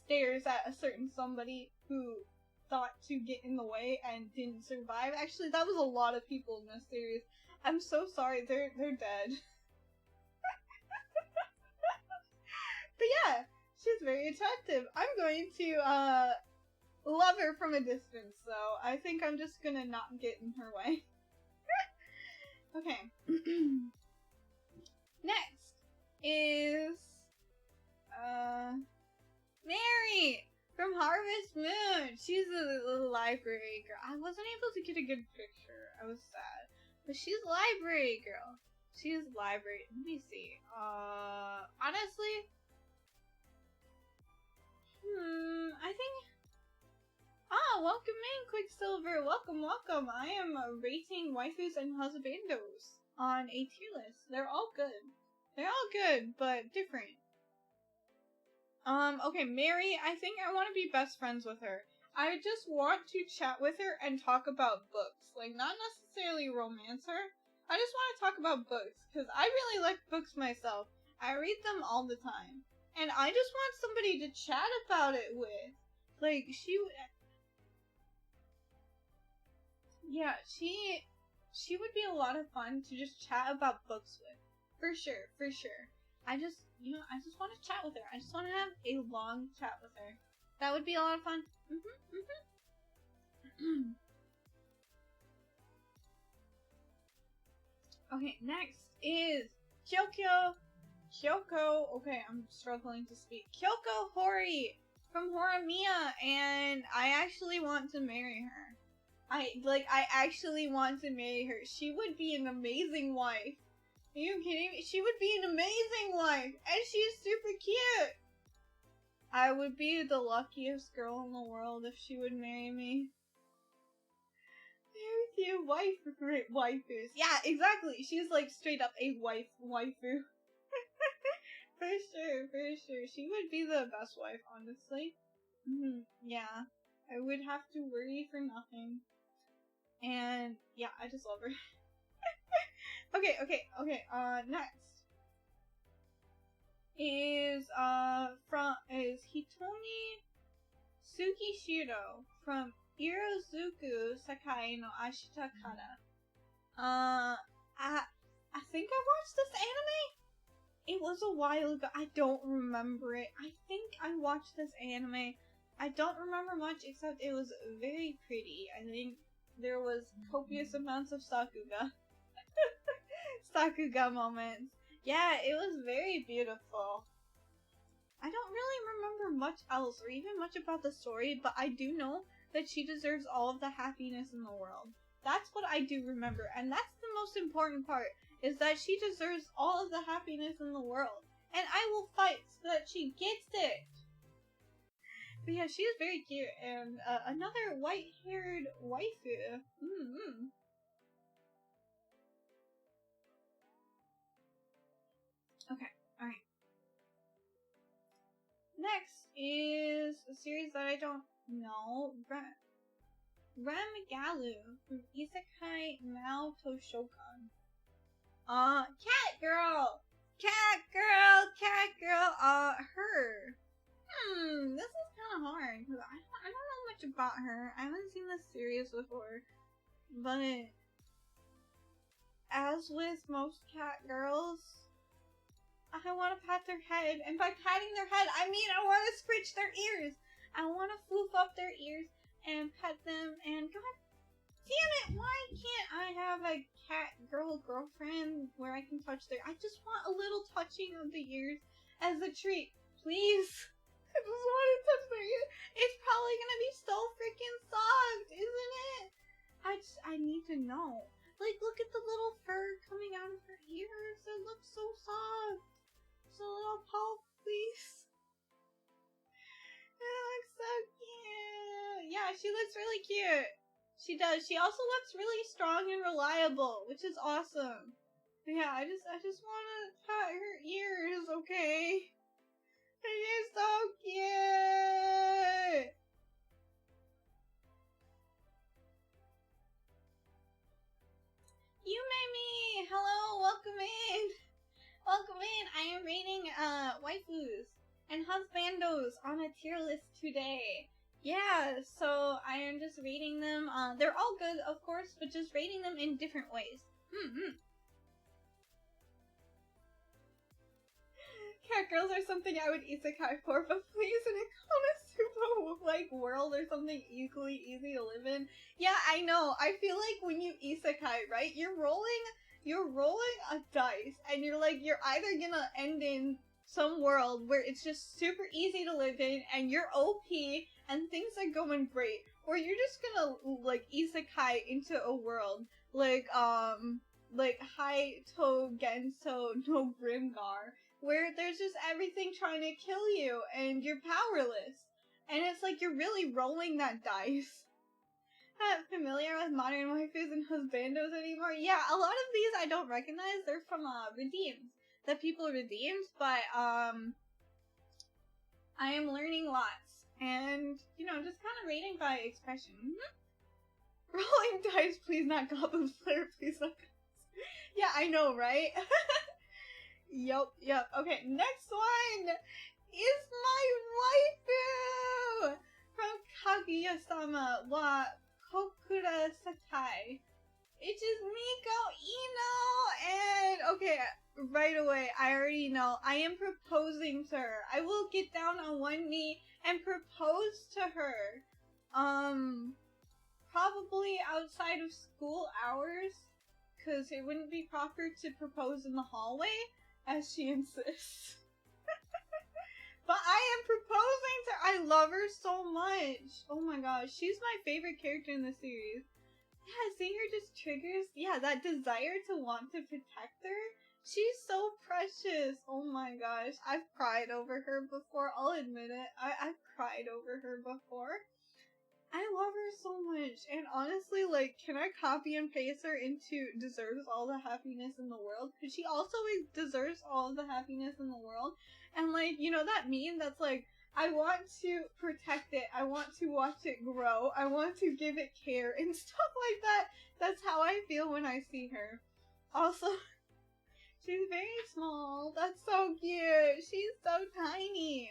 Stares at a certain somebody who thought to get in the way and didn't survive. Actually, that was a lot of people in this series. I'm so sorry, they're dead. But yeah, she's very attractive. I'm going to love her from a distance, so I think I'm just gonna not get in her way. Okay. Next is Mary from Harvest Moon. She's a library girl. I wasn't able to get a good picture. I was sad. But she's a library girl. She's library. Let me see. Honestly, I think. Ah, welcome in, Quicksilver. Welcome, welcome. I am rating waifus and husbandos on a tier list. They're all good. They're all good, but different. Okay, Mary, I think I want to be best friends with her. I just want to chat with her and talk about books. Like, not necessarily romance her. I just want to talk about books, because I really like books myself. I read them all the time. And I just want somebody to chat about it with. Like, yeah, she would be a lot of fun to just chat about books with. For sure, for sure. I just want to chat with her. I just want to have a long chat with her. That would be a lot of fun. Okay, next is Kyoko, okay, I'm struggling to speak. Kyoko Hori from Horimiya, and I actually want to marry her. I actually want to marry her. She would be an amazing wife. Are you kidding me? She would be an amazing wife, and she's super cute. I would be the luckiest girl in the world if she would marry me. Very cute waifus. Yeah, exactly. She's like straight up a waifu. For sure. She would be the best wife, honestly. Yeah. I would have to worry for nothing. And yeah, I just love her. Okay. Next is Hitomi Tsukishiro from Irozuku Sakai no Ashitakara. I think I watched this anime. It was a while ago. I don't remember it. I think I watched this anime. I don't remember much except it was very pretty. I think there was copious amounts of Sakuga. Sakuga moments. Yeah, it was very beautiful. I don't really remember much else or even much about the story, but I do know that she deserves all of the happiness in the world. That's what I do remember, and that's the most important part, is that she deserves all of the happiness in the world. And I will fight so that she gets it. But yeah, she is very cute, and another white-haired waifu. Okay, alright. Next is a series that I don't know. Ramigalu from Isekai Mao Toshokan. Cat girl! Her. This is kind of hard, because I don't know much about her. I haven't seen this series before. But, as with most cat girls, I want to pat their head, and by patting their head, I mean I want to scritch their ears. I want to floof up their ears and pet them, and god damn it, why can't I have a cat girlfriend where I can touch their... I just want a little touching of the ears as a treat, please. I just want to touch their ears. It's probably gonna be so freaking soft, isn't it? I need to know. Like, look at the little fur coming out of her ears. It looks so soft. So little pulp, please. It looks so cute. Yeah, she looks really cute. She does. She also looks really strong and reliable, which is awesome. But yeah, I just want to pat her ears, okay? She's so cute. Yumemi! Hello, welcome in! Welcome in! I am rating, waifus and husbandos on a tier list today. Yeah, so I am just rating them, they're all good, of course, but just rating them in different ways. Cat girls are something I would isekai for, but please in a Konosuba-like world or something equally easy to live in. Yeah, I know. I feel like when you isekai, right, you're rolling a dice, and you're either gonna end in some world where it's just super easy to live in, and you're OP, and things are going great, or you're just gonna, isekai into a world, like Haito Genso no Grimgar, where there's just everything trying to kill you, and you're powerless. And it's like you're really rolling that dice. Not familiar with modern waifus and husbandos anymore? Yeah, a lot of these I don't recognize. They're from, redeems. That people redeemed, but, I am learning lots. And, you know, just kind of rating by expression. Rolling dice, please not Goblin Slayer, please not. Yeah, I know, right? Yup. Okay, next one is my waifu from Kaguya-sama wa Kokura Satai. It is Mikko Eno, and okay, right away, I already know, I am proposing to her. I will get down on one knee and propose to her. Probably outside of school hours, because it wouldn't be proper to propose in the hallway, as she insists. But I am proposing to her. I love her so much. Oh my gosh, she's my favorite character in the series. Yeah, seeing her just triggers, yeah, that desire to want to protect her. She's so precious. Oh my gosh, I've cried over her before. I'll admit it. I've cried over her before. I love her so much. And honestly, like, can I copy and paste her into deserves all the happiness in the world? Because she also deserves all the happiness in the world. And like, you know that meme that's like, I want to protect it. I want to watch it grow. I want to give it care and stuff like that. That's how I feel when I see her. Also, she's very small. That's so cute. She's so tiny.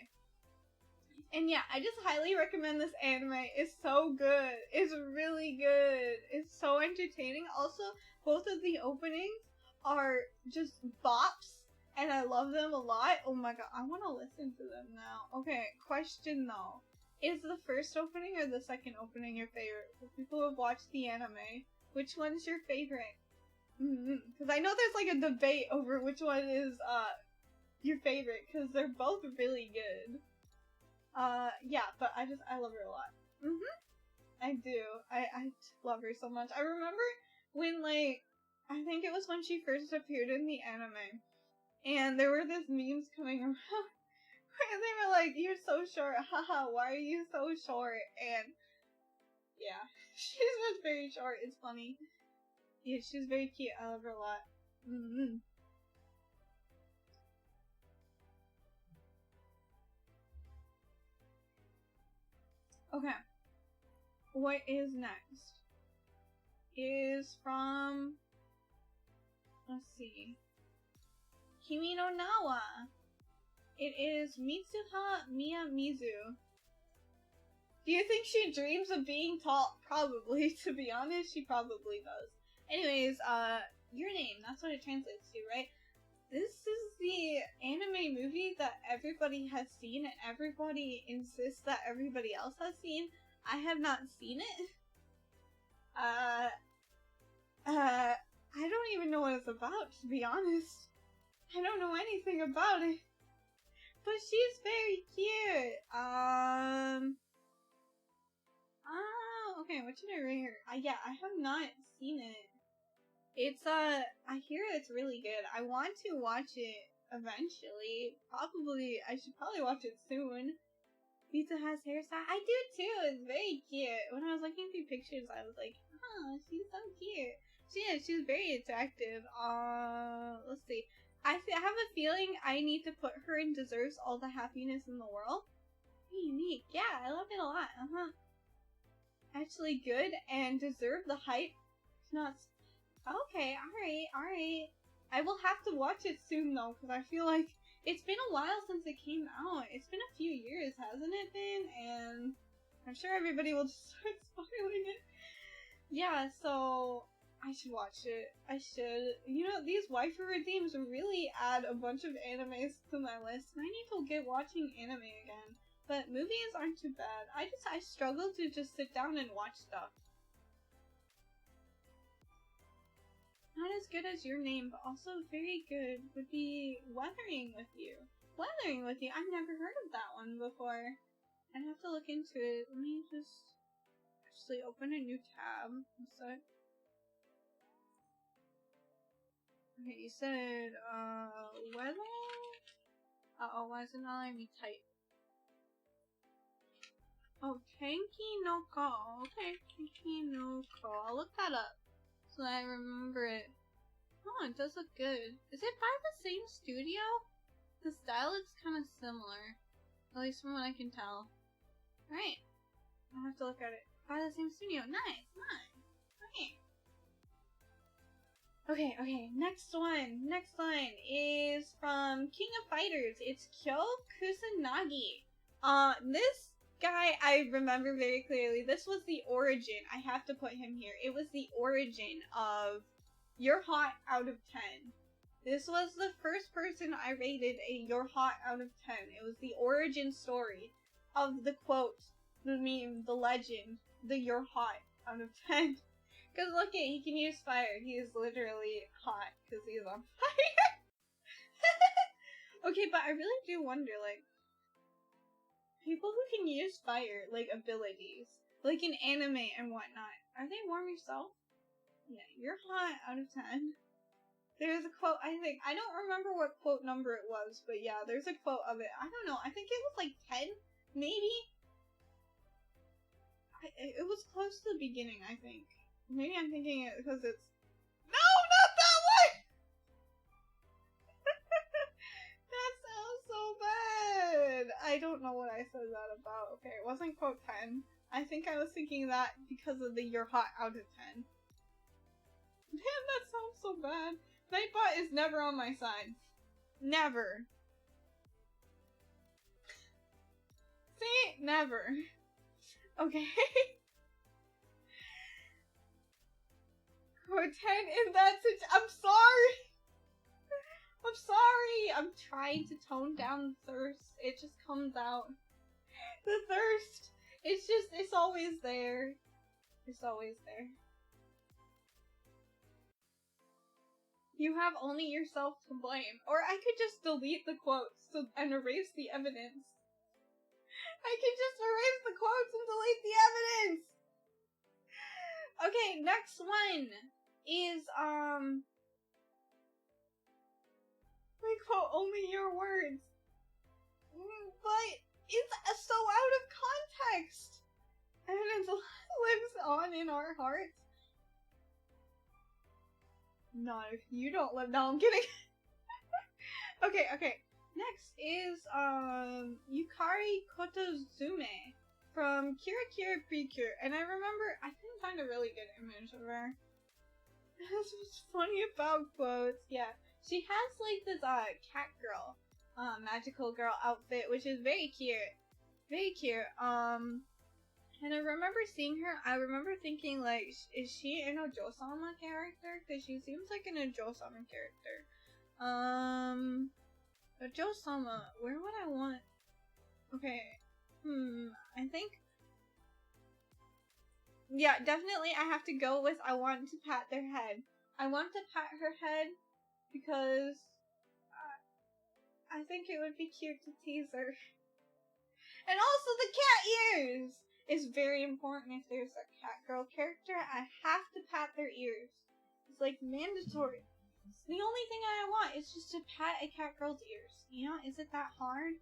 And yeah, I just highly recommend this anime. It's so good. It's really good. It's so entertaining. Also, both of the openings are just bops. And I love them a lot. Oh my god, I want to listen to them now. Okay, question though. Is the first opening or the second opening your favorite? For people who have watched the anime, which one's your favorite? Because I know there's like a debate over which one is your favorite, because they're both really good. Yeah, but I love her a lot. I do. I love her so much. I remember when, like, I think it was when she first appeared in the anime, and there were these memes coming around where they were like, you're so short, haha, why are you so short? And yeah, she's just very short, it's funny. Yeah, she's very cute, I love her a lot. Okay, what is next? Is from, let's see, Kimi no Nawa. It is Mitsuha Miyamizu. Do you think she dreams of being tall? Probably, to be honest, she probably does. Anyways, your name, that's what it translates to, right? This is the anime movie that everybody has seen and everybody insists that everybody else has seen. I have not seen it. I don't even know what it's about, to be honest. I don't know anything about it. But she's very cute. Okay, what should I rate her? Yeah, I have not seen it. It's, I hear it's really good. I want to watch it eventually. I should probably watch it soon. Pizza has hairstyle. I do too. It's very cute. When I was looking through pictures, I was like, oh, she's so cute. She's very attractive. Let's see. I have a feeling I need to put her in deserves all the happiness in the world. Unique. Yeah, I love it a lot. Actually good and deserve the hype. Not. Okay, alright. I will have to watch it soon though, because I feel like it's been a while since it came out. It's been a few years, hasn't it been? And I'm sure everybody will just start spoiling it. Yeah, so I should watch it. I should. You know, these waifu redeems really add a bunch of animes to my list, and I need to get watching anime again. But movies aren't too bad. I struggle to just sit down and watch stuff. Not as good as your name, but also very good would be Weathering with You. Weathering with You? I've never heard of that one before. I'd have to look into it. Let me just actually open a new tab. So, okay, you said, weather? Uh-oh, why is it not letting me type? Oh, Tenki no Ko. Okay, Tenki no Ko. I'll look that up so that I remember it. Oh, it does look good. Is it by the same studio? The style looks kind of similar. At least from what I can tell. Alright. I'll have to look at it. By the same studio. Nice. Alright. Okay. Next one is from King of Fighters. It's Kyo Kusanagi. This guy I remember very clearly. This was the origin. I have to put him here. It was the origin of You're Hot out of 10. This was the first person I rated a You're Hot out of 10. It was the origin story of the quote, the meme, the legend, the You're Hot out of 10. Because look at, he can use fire. He is literally hot because he's on fire. Okay, but I really do wonder, like, people who can use fire, like, abilities, like in anime and whatnot, are they warm yourself? Yeah, you're hot out of 10. There's a quote, I think, I don't remember what quote number it was, but yeah, there's a quote of it. I don't know, I think it was like 10, maybe? It was close to the beginning, I think. Maybe I'm thinking it because it's... No, not that one! That sounds so bad! I don't know what I said that about. Okay, it wasn't quote 10. I think I was thinking that because of the You're Hot out of 10. Damn, that sounds so bad. Nightbot is never on my side. Never. See? Never. Okay. Quote 10 in that I'm sorry! I'm sorry! I'm trying to tone down the thirst. It just comes out. The thirst! It's always there. It's always there. You have only yourself to blame. Or I could just delete the quotes and erase the evidence. I could just erase the quotes and delete the evidence! Okay, next one is, we quote only your words. But it's so out of context! Evidence lives on in our hearts. Not if you don't live. No, I'm kidding. Okay. Next is, Yukari Kotozume from Kira Kira Precure. And I remember, I couldn't find a really good image of her. That's what's funny about quotes. Yeah. She has, like, this, cat girl, magical girl outfit, which is very cute. Very cute. And I remember seeing her, I remember thinking, like, is she an Ojo-sama character? Because she seems like an Ojo-sama character. Ojo-sama, where would I want? Okay, I think, yeah, definitely I have to go with I want to pat their head. I want to pat her head because I think it would be cute to tease her. And also the cat ears! Is very important if there's a cat girl character. I have to pat their ears. It's like mandatory. It's the only thing I want is just to pat a cat girl's ears. You know, is it that hard?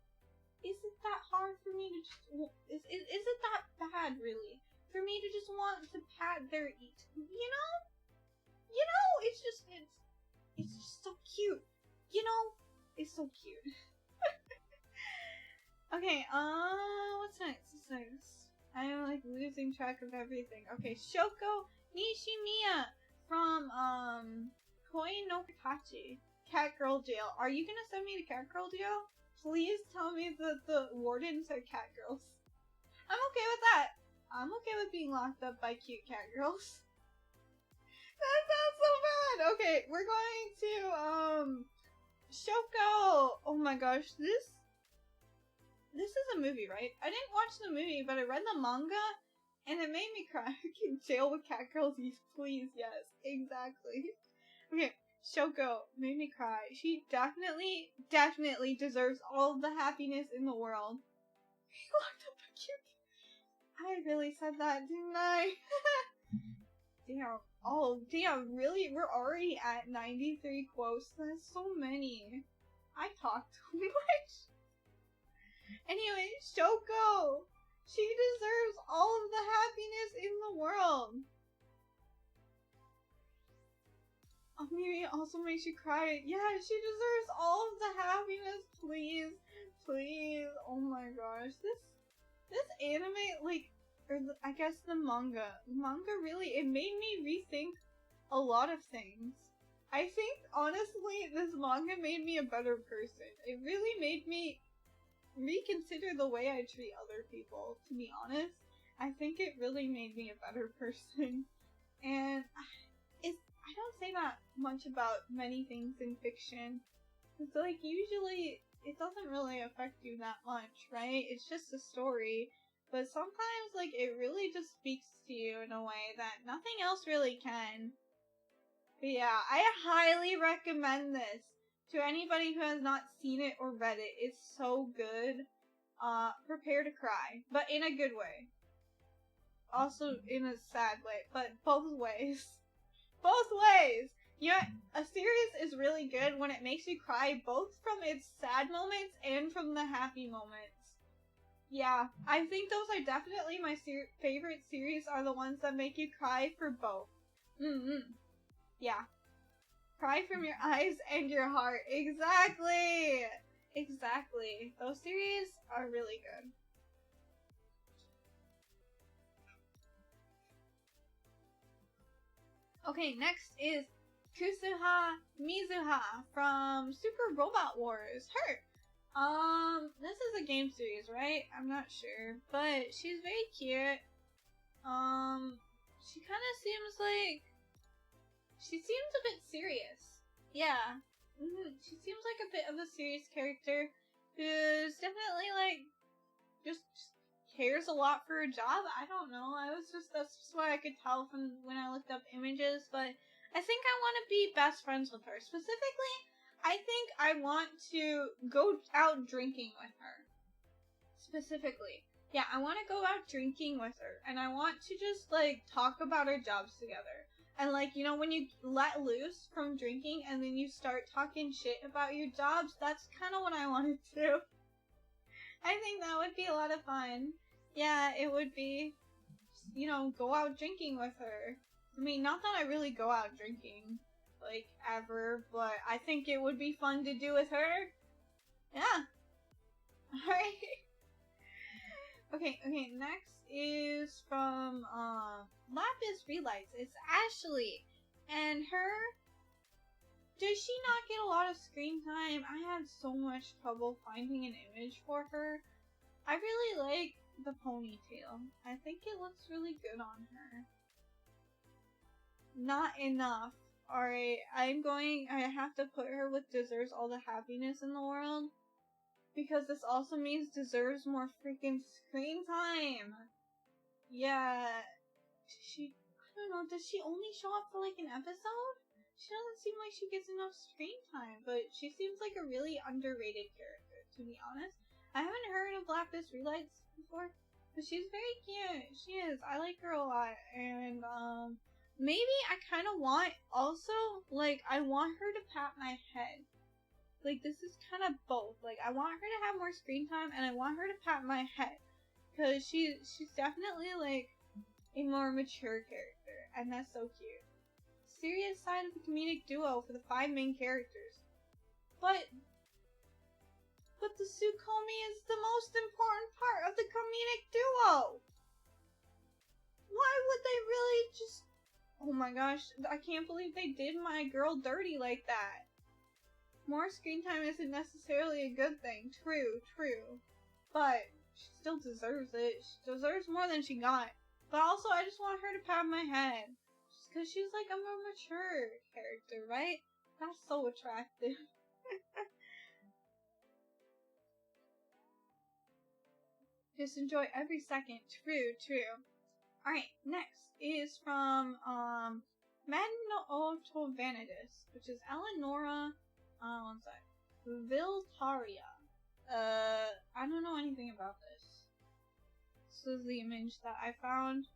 Is it that hard for me to just, is it that bad really? For me to just want to pat their ears, you know? It's just so cute. You know? It's so cute. Okay, what's next? I am like losing track of everything. Okay, Shoko Nishimiya from Koi no Katachi. Cat Girl Jail. Are you gonna send me to Cat Girl Jail? Please tell me that the wardens are cat girls. I'm okay with that. I'm okay with being locked up by cute cat girls. That sounds so bad. Okay, we're going to Shoko. Oh my gosh, this is a movie, right? I didn't watch the movie, but I read the manga, and it made me cry. Jail with cat girls, please, yes, exactly. Okay, Shoko made me cry. She definitely deserves all of the happiness in the world. Locked up a cute. I really said that, didn't I? Damn. Oh, damn, really? We're already at 93 quotes? That's so many. I talk too much. Anyway, Shoko! She deserves all of the happiness in the world! Maybe it also makes you cry. Yeah, she deserves all of the happiness, please. Please. Oh my gosh. This anime, like, or I guess the manga really, it made me rethink a lot of things. I think, honestly, this manga made me a better person. It really made me reconsider the way I treat other people, to be honest. I think it really made me a better person. And I don't say that much about many things in fiction. It's like, usually, it doesn't really affect you that much, right? It's just a story. But sometimes, like, it really just speaks to you in a way that nothing else really can. But yeah, I highly recommend this to anybody who has not seen it or read it. It's so good. Prepare to cry, but in a good way. Also in a sad way, but both ways. Both ways! You know, a series is really good when it makes you cry both from its sad moments and from the happy moments. Yeah, I think those are definitely my favorite series, are the ones that make you cry for both. Yeah. Cry from your eyes and your heart. Exactly! Exactly. Those series are really good. Okay, next is Kusuha Mizuha from Super Robot Wars. Her! This is a game series, right? I'm not sure, but she's very cute. She kind of seems like... She seems a bit serious. Yeah. She seems like a bit of a serious character who's definitely, like, just cares a lot for her job. I don't know. That's just what I could tell from when I looked up images, but I think I want to be best friends with her. Specifically, I think I want to go out drinking with her. Specifically. Yeah, I want to go out drinking with her, and I want to just, like, talk about our jobs together. And, like, you know, when you let loose from drinking and then you start talking shit about your jobs, that's kind of what I want to do. I think that would be a lot of fun. Yeah, it would be. Just, you know, go out drinking with her. I mean, not that I really go out drinking, like, ever, but I think it would be fun to do with her. Yeah. Alright. Okay, next is from, Lapis Relights. It's Ashley. And her... Does she not get a lot of screen time? I had so much trouble finding an image for her. I really like the ponytail. I think it looks really good on her. Not enough. Alright, I have to put her with deserves all the happiness in the world. Because this also means deserves more freaking screen time. Yeah. I don't know, does she only show up for like an episode? She doesn't seem like she gets enough screen time, but she seems like a really underrated character, to be honest. I haven't heard of Lapis Relights before, but she's very cute. She is. I like her a lot, and, maybe I kind of want, also, like, I want her to pat my head. Like, this is kind of both. Like, I want her to have more screen time, and I want her to pat my head. Because she's definitely, like, a more mature character, and that's so cute. Serious side of the comedic duo for the 5 main characters. But the Tsukomi is the most important part of the comedic duo! Why would they really just... Oh my gosh, I can't believe they did my girl dirty like that. More screen time isn't necessarily a good thing. True. But she still deserves it. She deserves more than she got. But also, I just want her to pat my head. Just because she's like a more mature character, right? That's so attractive. Just enjoy every second. True. Alright, next is from, Madden Auto Vanidus, which is Eleonora, one sec. Viltaria. I don't know anything about this. This is the image that I found.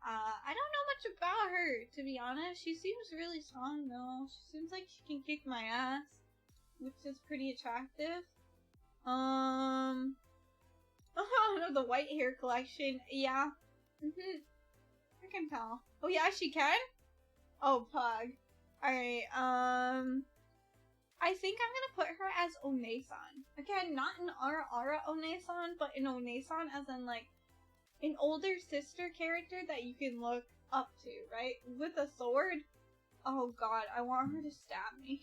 I don't know much about her, to be honest. She seems really strong, though. She seems like she can kick my ass, which is pretty attractive. The white hair collection. Yeah. I can tell. Oh, yeah, she can? Oh, pug. Alright, I think I'm gonna put her as One-san. Again, not an Ara One-san, but an One-san as in like an older sister character that you can look up to, right? With a sword. Oh god, I want her to stab me.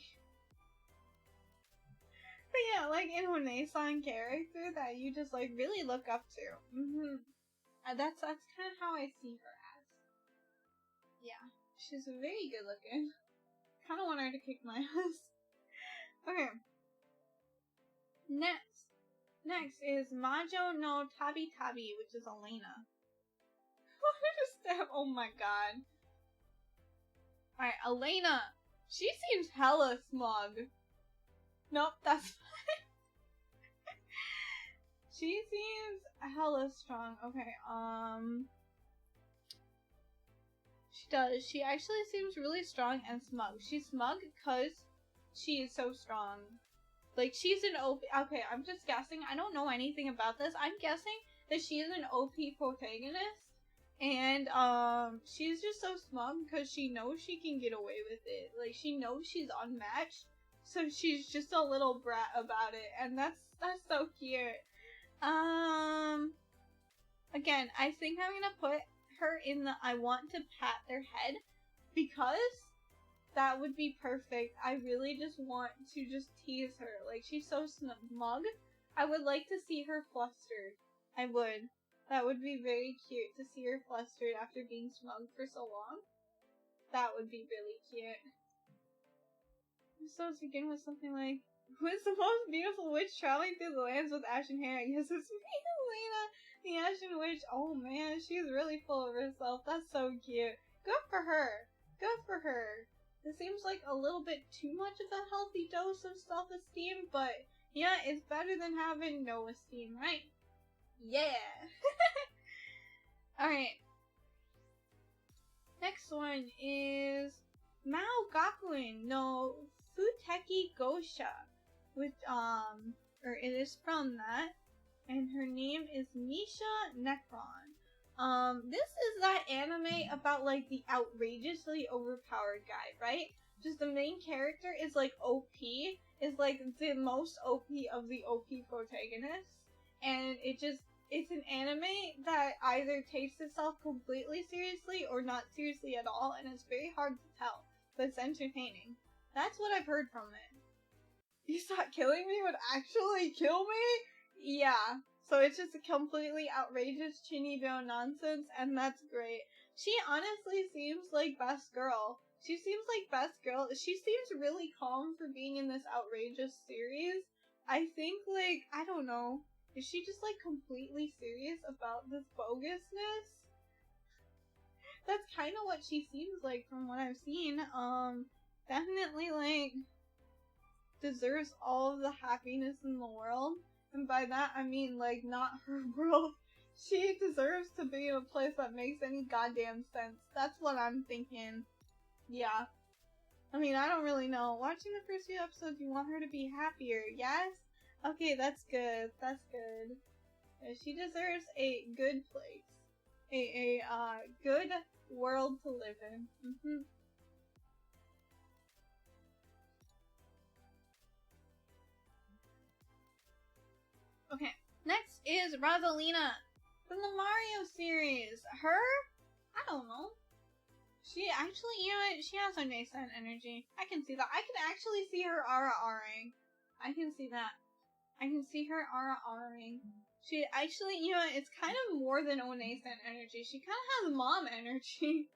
But yeah, like an One-san character that you just like really look up to. That's kind of how I see her as. Yeah, she's very good looking. Kind of want her to kick my ass. Okay. Next is Majo no Tabi Tabi, which is Elena. What a stab! Oh my god. Alright, Elena. She seems hella smug. Nope, that's fine. She seems hella strong. Okay, she does. She actually seems really strong and smug. She's smug because she is so strong. Like, she's an OP. Okay, I'm just guessing. I don't know anything about this. I'm guessing that she is an OP protagonist. And, she's just so smug because she knows she can get away with it. Like, she knows she's unmatched. So she's just a little brat about it. And that's so cute. Again, I think I'm gonna put her in the I want to pat their head. Because that would be perfect. I really just want to just tease her. Like, she's so smug. I would like to see her flustered. I would. That would be very cute to see her flustered after being smug for so long. That would be really cute. So let's begin with something like, who is the most beautiful witch traveling through the lands with ashen hair? I guess it's me, Elena, the ashen witch. Oh man, she's really full of herself. That's so cute. Good for her. Good for her. It seems like a little bit too much of a healthy dose of self-esteem, but yeah, it's better than having no esteem, right? Yeah! Alright. Next one is Mao Gakuen no Futeki Gosha, which, or it is from that, and her name is Misha Necron. This is that anime about, like, the outrageously overpowered guy, right? Just the main character is, like, OP, is, like, the most OP of the OP protagonists, and it's an anime that either takes itself completely seriously or not seriously at all, and it's very hard to tell, but it's entertaining. That's what I've heard from it. You thought killing me would actually kill me? Yeah. So it's just a completely outrageous Chinibyo nonsense, and that's great. She honestly seems like best girl. She seems like best girl. She seems really calm for being in this outrageous series. I think, like, I don't know. Is she just, like, completely serious about this bogusness? That's kind of what she seems like from what I've seen. Definitely, like, deserves all of the happiness in the world. And by that, I mean, like, not her world. She deserves to be in a place that makes any goddamn sense. That's what I'm thinking. Yeah. I mean, I don't really know. Watching the first few episodes, you want her to be happier, yes? Okay, that's good. That's good. She deserves a good place. A good world to live in. Okay, next is Rosalina from the Mario series. Her? I don't know. She actually, you know, she has a nascent energy. I can see that. I can actually see her Ara-Aring. I can see that. I can see her Ara-Aring. She actually, you know, it's kind of more than a nascent energy. She kind of has mom energy.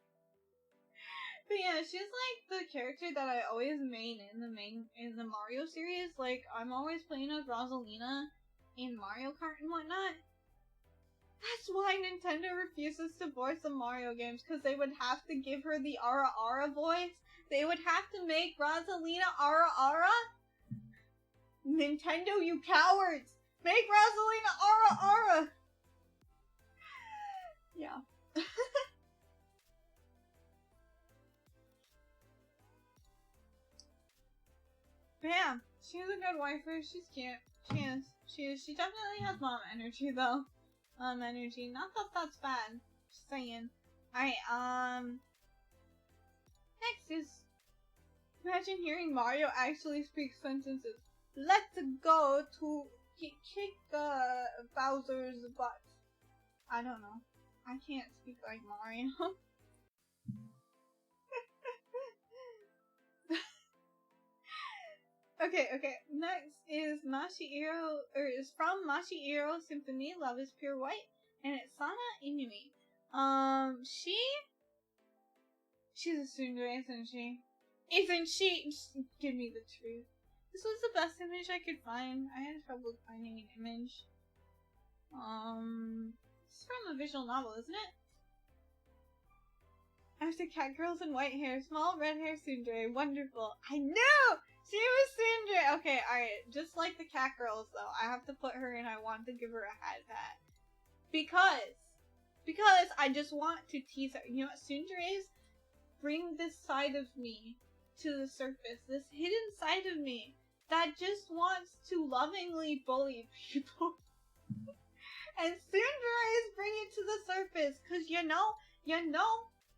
But yeah, she's like the character that I always main in the Mario series. Like, I'm always playing as Rosalina in Mario Kart and whatnot. That's why Nintendo refuses to voice the Mario games, because they would have to give her the Ara voice. They would have to make Rosalina Ara. Nintendo, you cowards! Make Rosalina Ara! Yeah. But yeah, she's a good waifu. She's cute. She is. She definitely has mom energy, though. Energy. Not that that's bad. Just saying. Alright, next is Imagine hearing Mario actually speak sentences. Let's go to kick Bowser's butt. I don't know. I can't speak like Mario. Okay. Next is is from Masahiro Symphony, Love is Pure White, and it's Sana Inui. She's a tsundere, isn't she? Isn't she? Just give me the truth. This was the best image I could find. I had trouble finding an image. It's from a visual novel, isn't it? After cat girls in white hair, small red hair tsundere, wonderful. I know! She was tsundere! Okay, alright. Just like the cat girls, though, I have to put her in. I want to give her a hat pat. Because I just want to tease her. You know what tsunderes bring this side of me to the surface. This hidden side of me that just wants to lovingly bully people. And tsunderes bring it to the surface. Cause you know,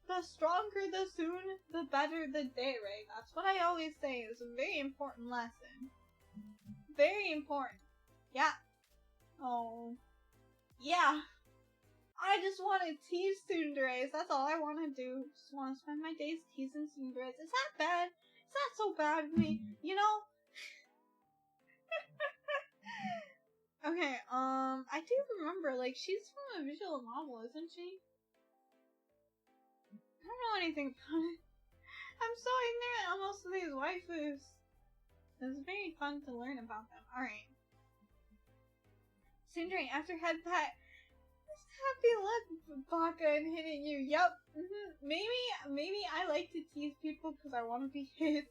the stronger the Tsun, the better the day, right? That's what I always say. It's a very important lesson. Very important. Yeah. Oh. Yeah. I just want to tease tsunderes. That's all I want to do. Just want to spend my days teasing tsunderes. Is that bad? Is that so bad of me? You know? Okay, I do remember, like, she's from a visual novel, isn't she? I don't know anything about it. I'm so ignorant on most of these waifus. It's very fun to learn about them. Alright. Tsundere, after head pat. Happy luck, Baka, and hitting you. Yup. Maybe I like to tease people because I want to be hit.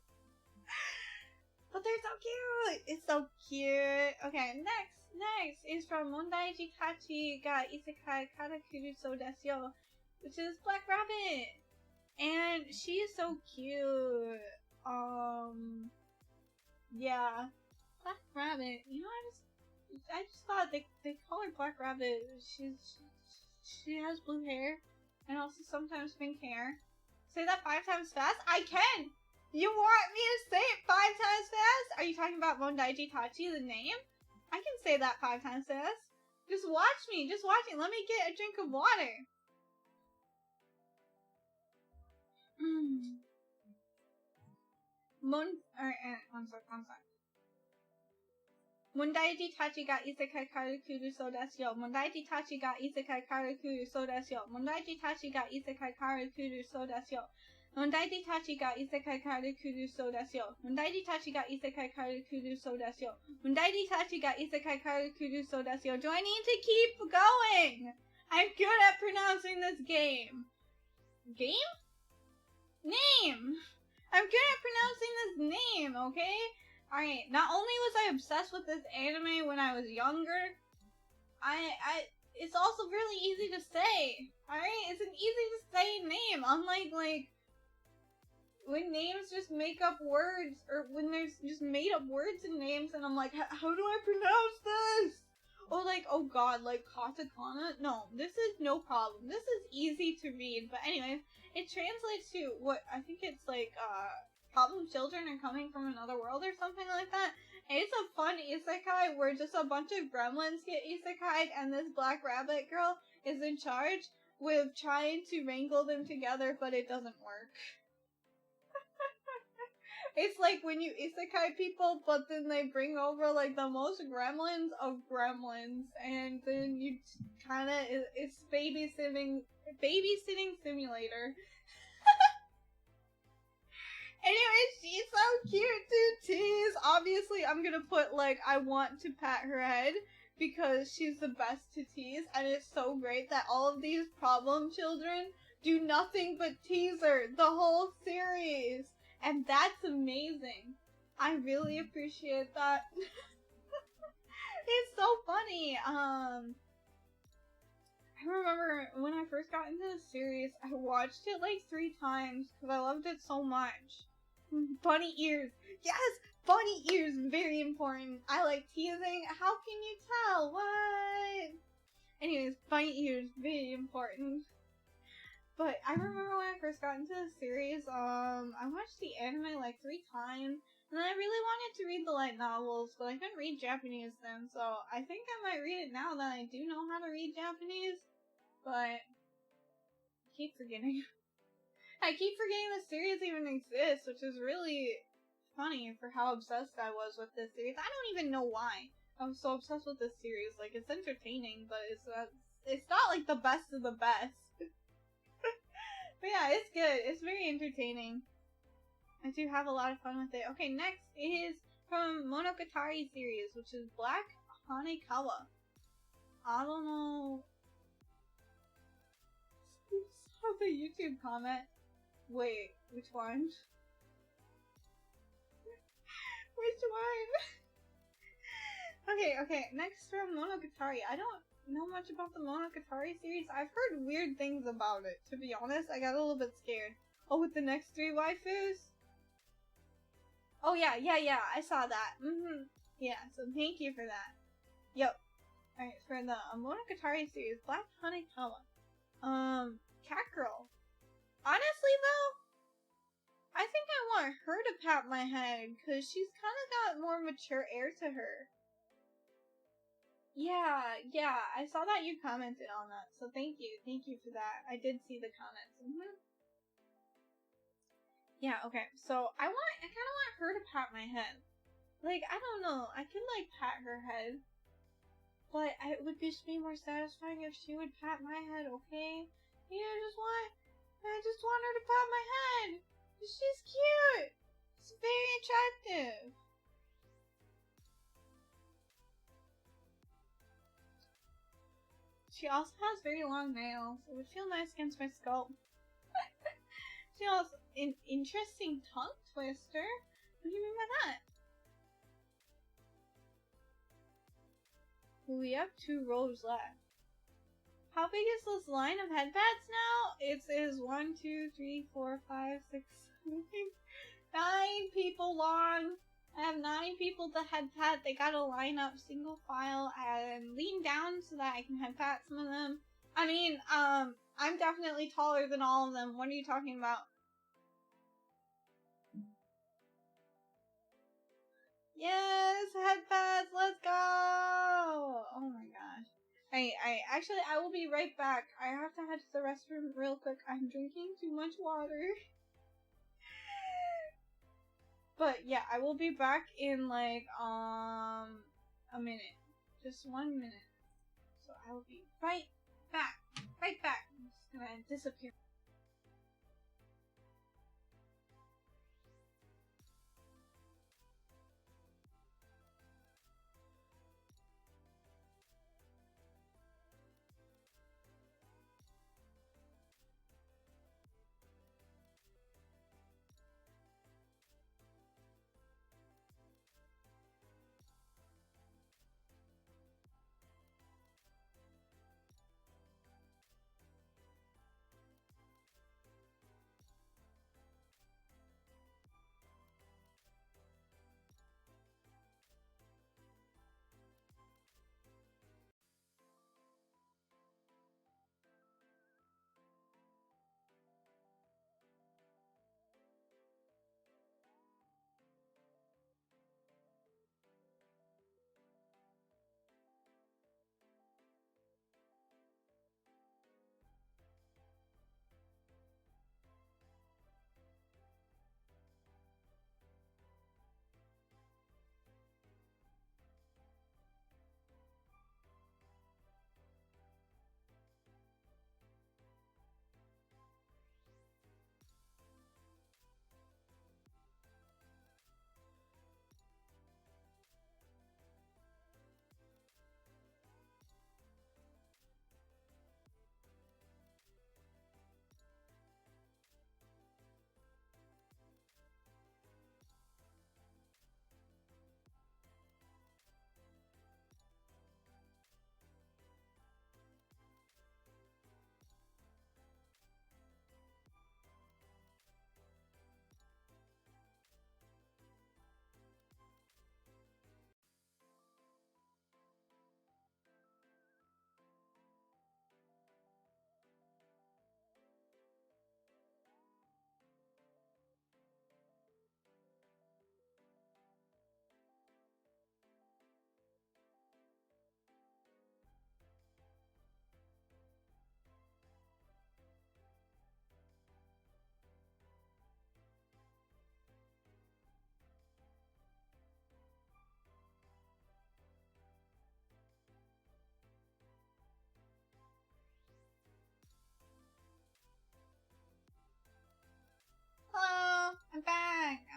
But they're so cute. It's so cute. Okay, next is from Mondai Jitachi ga Isekai Karakuru so desu yo, which is Black Rabbit. And she is so cute. Yeah. Black Rabbit. You know, I just thought they call her Black Rabbit. She has blue hair and also sometimes pink hair. Say that 5 times fast? I can! You want me to say it 5 times fast? Are you talking about Mondai Jitachi, the name? I can say that 5 times fast. Just watch me. Just watch me. Let me get a drink of water. One sec. Mondai Jitachi ga Isekai Karakuru so desu yo. Mondai Jitachi ga Isekai Karakuru so desu yo. Mondai Jitachi ga Isekai Karakuru so desu yo. Mondai Jitachi ga Isekai Karakuru so desu yo. Mondai Jitachi ga Isekai Karakuru so desu yo. Mondai Jitachi ga Isekai Karakuru so desu yo. Do I need to keep going? I'm good at pronouncing this game. Game? Name! I'm good at pronouncing this name, okay? Alright, not only was I obsessed with this anime when I was younger, it's also really easy to say. Alright? It's an easy to say name, unlike, like, when names just make up words, or when there's just made up words and names, and I'm like, how do I pronounce this? Or like, oh god, like katakana? No, this is no problem. This is easy to read. But anyways, it translates to what, I think it's like, problem children are coming from another world or something like that. And it's a fun isekai where just a bunch of gremlins get isekai'd and this black rabbit girl is in charge with trying to wrangle them together, but it doesn't work. It's like when you isekai people, but then they bring over like the most gremlins of gremlins, and then you kinda, it's babysitting simulator. Anyways, she's so cute to tease. Obviously, I'm gonna put, like, I want to pat her head because she's the best to tease, and it's so great that all of these problem children do nothing but tease her the whole series. And that's amazing. I really appreciate that. It's so funny. I remember when I first got into the series, I watched it like 3 times because I loved it so much. Bunny ears. Yes! Bunny ears. Very important. I like teasing. How can you tell? What? Anyways, bunny ears. Very important. But I remember when I first got into the series, I watched the anime like 3 times, and I really wanted to read the light novels, but I couldn't read Japanese then, so I think I might read it now that I do know how to read Japanese, but I keep forgetting. I keep forgetting the series even exists, which is really funny for how obsessed I was with this series. I don't even know why I'm so obsessed with this series. Like, it's entertaining, but it's not like the best of the best. But yeah, it's good. It's very entertaining. I do have a lot of fun with it. Okay, next is from Monogatari series, which is Black Hanekawa. I don't know. Saw the YouTube comment. Wait, which one? Which one? Okay, next from Monogatari. I don't know much about the Monogatari series. I've heard weird things about it. To be honest, I got a little bit scared. Oh, with the next 3 waifus? Oh yeah, I saw that. Yeah, so thank you for that. Yep. Alright, for the Monogatari series, Black Hanekawa. Cat Girl. Honestly though, I think I want her to pat my head, cause she's kinda got more mature air to her. Yeah, I saw that you commented on that, so thank you for that. I did see the comments. Yeah, okay, so I kinda want her to pat my head. Like, I don't know, I can like pat her head, but it would just be more satisfying if she would pat my head, okay? I just want her to pat my head. She's cute. She's very attractive. She also has very long nails. It would feel nice against my scalp. She has an interesting tongue twister. What do you mean by that? We have 2 rows left. How big is this line of headpads now? It is 1, 2, 3, 4, 5, 6, 7, 9 people long. I have 9 people to headpat. They gotta line up single file and lean down so that I can headpat some of them. I mean, I'm definitely taller than all of them. What are you talking about? Yes, headpads, let's go! Oh my gosh. I will be right back. I have to head to the restroom real quick. I'm drinking too much water. But yeah, I will be back in like, a minute. Just 1 minute. So I will be right back. Right back. I'm just gonna disappear.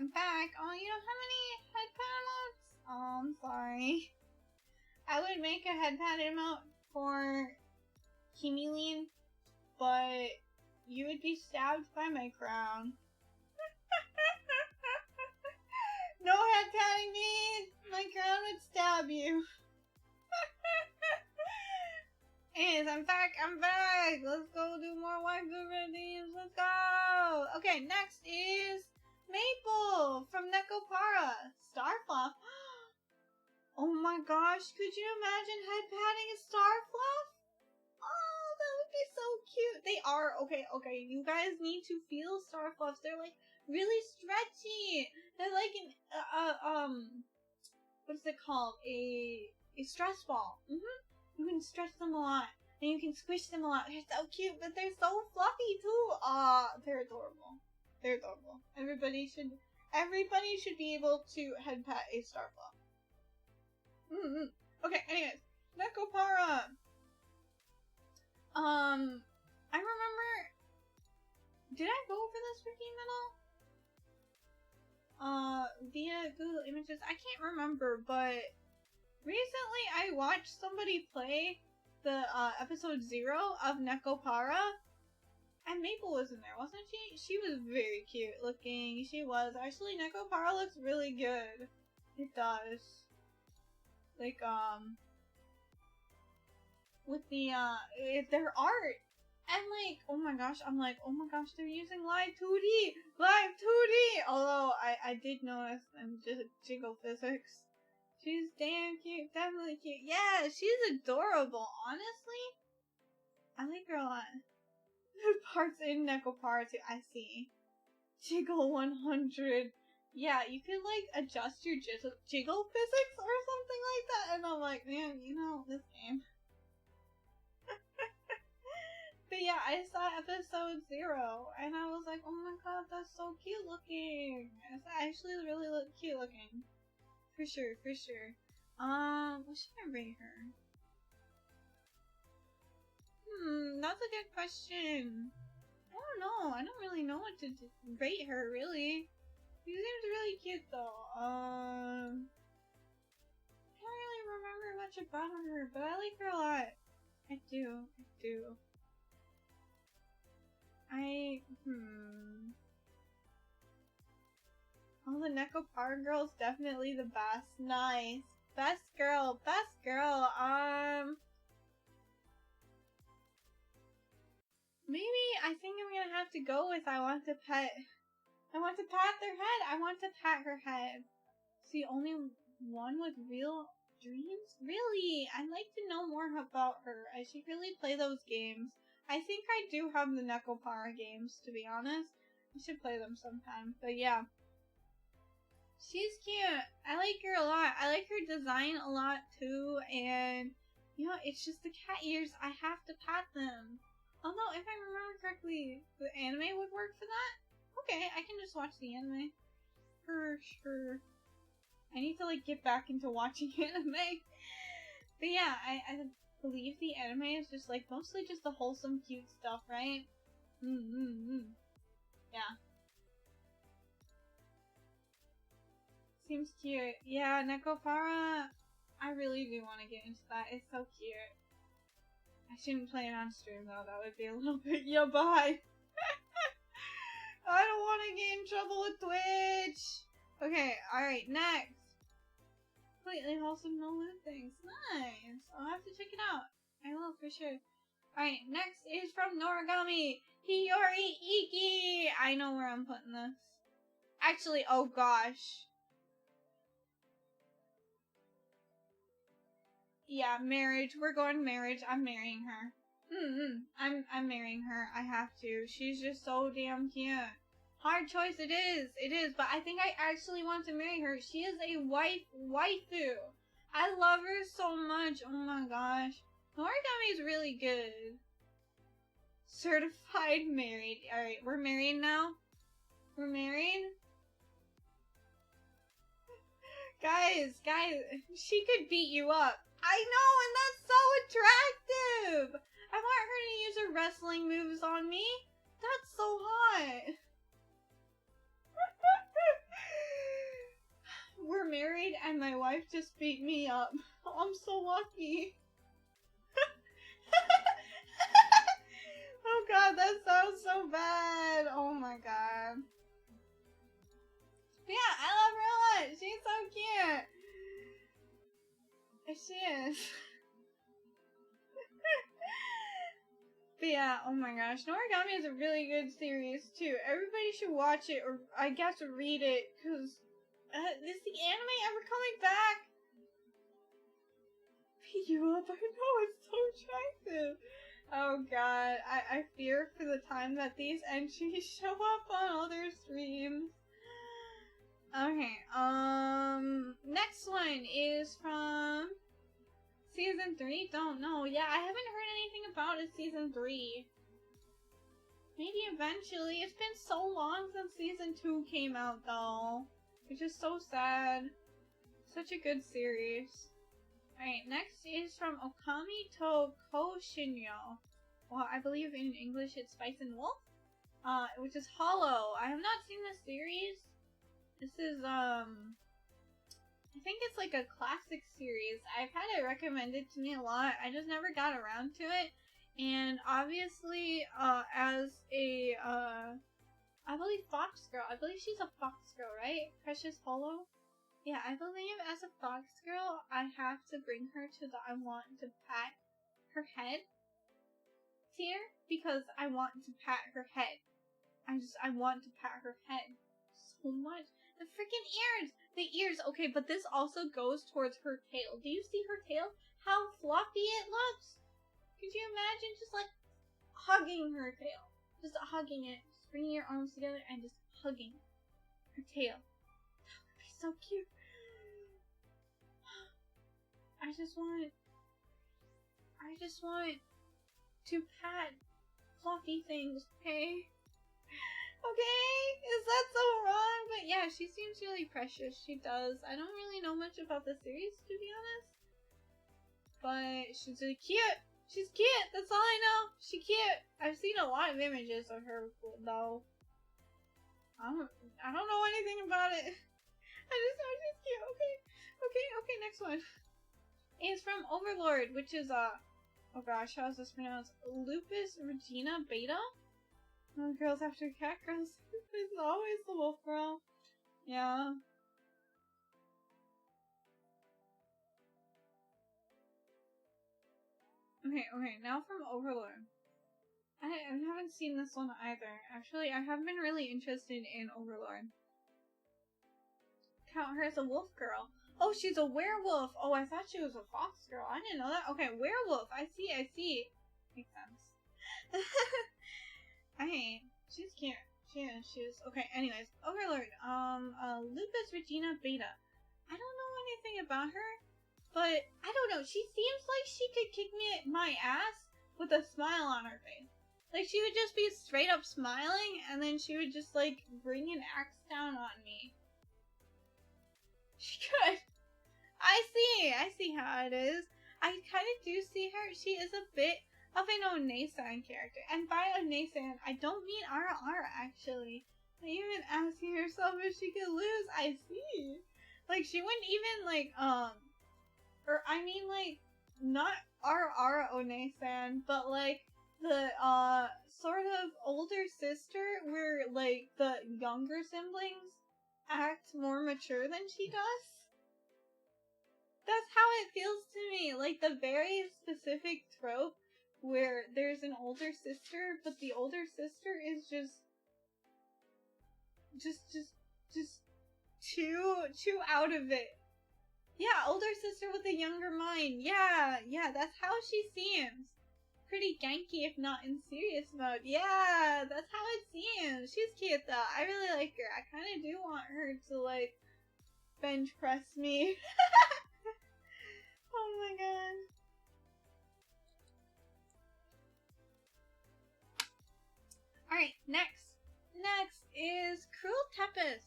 I'm back. Oh, you don't have any headpad emotes? Oh, I'm sorry. I would make a headpad emote for Kimilin, but you would be stabbed by my crown. No headpadding me! My crown would stab you. Anyways, I'm back. Let's go do more waifu redeems. Let's go! Okay, next is Maple from Nekopara. Starfluff. Oh my gosh, could you imagine headpadding a Starfluff? Oh, that would be so cute. They are, okay, you guys need to feel Starfluffs. They're like really stretchy. They're like what's it called? A stress ball. You can stretch them a lot, and you can squish them a lot. They're so cute, but they're so fluffy too. They're adorable. They're adorable. Everybody should be able to headpat a Starfluff. Okay, anyways, Nekopara. I remember. Did I go over this freaking middle? Via Google Images. I can't remember, but recently I watched somebody play the episode 0 of Nekopara, and Maple was in there, wasn't she? She was very cute looking. She was. Actually, Nekopara looks really good. It does. Like, with the, their art. And like, oh my gosh, they're using live 2D! Live 2D! Although, I did notice them jiggle physics. She's damn cute, definitely cute. Yeah, she's adorable, honestly. I like her a lot. The parts in Nekopara too, I see. Jiggle 100. Yeah, you could like adjust your jiggle physics or something like that, and I'm like, man, you know, this game. But yeah, I saw episode 0, and I was like, oh my god, that's so cute looking. It's actually really cute looking. For sure. What should I rate her? That's a good question. I don't know. I don't really know what to rate her, really. She seems really cute, though. I don't really remember much about her, but I like her a lot. I do. Oh, the Nekopara girl's definitely the best. Nice. Best girl. Maybe I think I'm gonna have to go with I want to pat their head. I want to pat her head. It's the only one with real dreams? Really? I'd like to know more about her. I should really play those games. I think I do have the Nekopara games, to be honest. I should play them sometime. But yeah. She's cute. I like her a lot. I like her design a lot too. And, you know, it's just the cat ears. I have to pat them. Although, if I remember correctly, the anime would work for that? Okay, I can just watch the anime. For sure. I need to, like, get back into watching anime. But yeah, I believe the anime is just, like, mostly just the wholesome, cute stuff, right? Yeah. Seems cute. Yeah, Nekopara, I really do want to get into that. It's so cute. I shouldn't play it on stream, though. That would be a little bit yabai. I don't want to get in trouble with Twitch. Okay, alright, next. Completely wholesome, no loot things. Nice. I'll have to check it out. I will, for sure. Alright, next is from Noragami. Hiyori Iki. I know where I'm putting this. Actually, oh gosh. Yeah, marriage. We're going marriage. I'm marrying her. I'm marrying her. I have to. She's just so damn cute. Hard choice it is, but I think I actually want to marry her. She is a waifu. I love her so much. Oh my gosh. Noragami is really good. Certified married. Alright, we're married now? We're married? Guys, she could beat you up. I know, and that's so attractive! I want her to use her wrestling moves on me. That's so hot. we're married and my wife just beat me up. I'm so lucky. Oh god, that sounds so bad. Oh my god. Yeah, I love her a lot. She's so cute. She is. But yeah, oh my gosh. Noragami is a really good series too. Everybody should watch it, or I guess read it, because is the anime ever coming back? Beat you up, I know, it's so attractive. Oh god, I fear for the time that these entries show up on other streams. Okay, next one is from Season 3? Don't know. Yeah, I haven't heard anything about it Season 3. Maybe eventually. It's been so long since Season 2 came out, though. Which is so sad. Such a good series. Alright, next is from Okami to Koshinyo. Well, I believe in English it's Spice and Wolf. Which is Hollow. I have not seen this series. This is, I think it's like a classic series. I've had it recommended to me a lot. I just never got around to it. And obviously, as a, I believe Fox Girl. I believe she's a Fox Girl, right? Precious Hollow? Yeah, I believe as a Fox Girl, I have to bring her to the I want to pat her head tier. Because I want to pat her head. I want to pat her head so much. The freaking ears! The ears! Okay, but this also goes towards her tail. Do you see her tail? How floppy it looks? Could you imagine just like hugging her tail? Just hugging it. Just bringing your arms together and just hugging her tail. That would be so cute. I just want to pat fluffy things, okay? Okay, is that so wrong? But yeah, she seems really precious. She does. I don't really know much about the series, to be honest. But she's really cute. She's cute. That's all I know. She's cute. I've seen a lot of images of her, though. I don't know anything about it. I just know she's cute. Okay, next one. It's from Overlord, which is, oh gosh, how is this pronounced? Lupus Regina Beta? Oh, girls after cat girls. It's always the wolf girl. Yeah. Okay, now from Overlord. I haven't seen this one either. Actually, I have been really interested in Overlord. Count her as a wolf girl. Oh, she's a werewolf. Oh, I thought she was a fox girl. I didn't know that. Okay, werewolf. I see. Makes sense. Hey, she's cute. She is. Okay, anyways. Overlord. Lupus Regina Beta. I don't know anything about her, but I don't know. She seems like she could kick me my ass with a smile on her face. Like, she would just be straight up smiling, and then she would just, like, bring an axe down on me. She could. I see how it is. I kind of do see her. She is a bit of an Onesan character. And by Onesan, I don't mean Ara, actually. I even asking herself if she could lose. I see. Like, she wouldn't even, like, or I mean, like, not Ara Onesan, but, like, the, sort of older sister where, like, the younger siblings act more mature than she does. That's how it feels to me. Like, the very specific trope where there's an older sister, but the older sister is just too out of it. Yeah, older sister with a younger mind. Yeah, that's how she seems. Pretty ganky if not in serious mode. Yeah, that's how it seems. She's cute though. I really like her. I kind of do want her to, like, bench press me. Oh my god. Alright, next is Cruel Tempest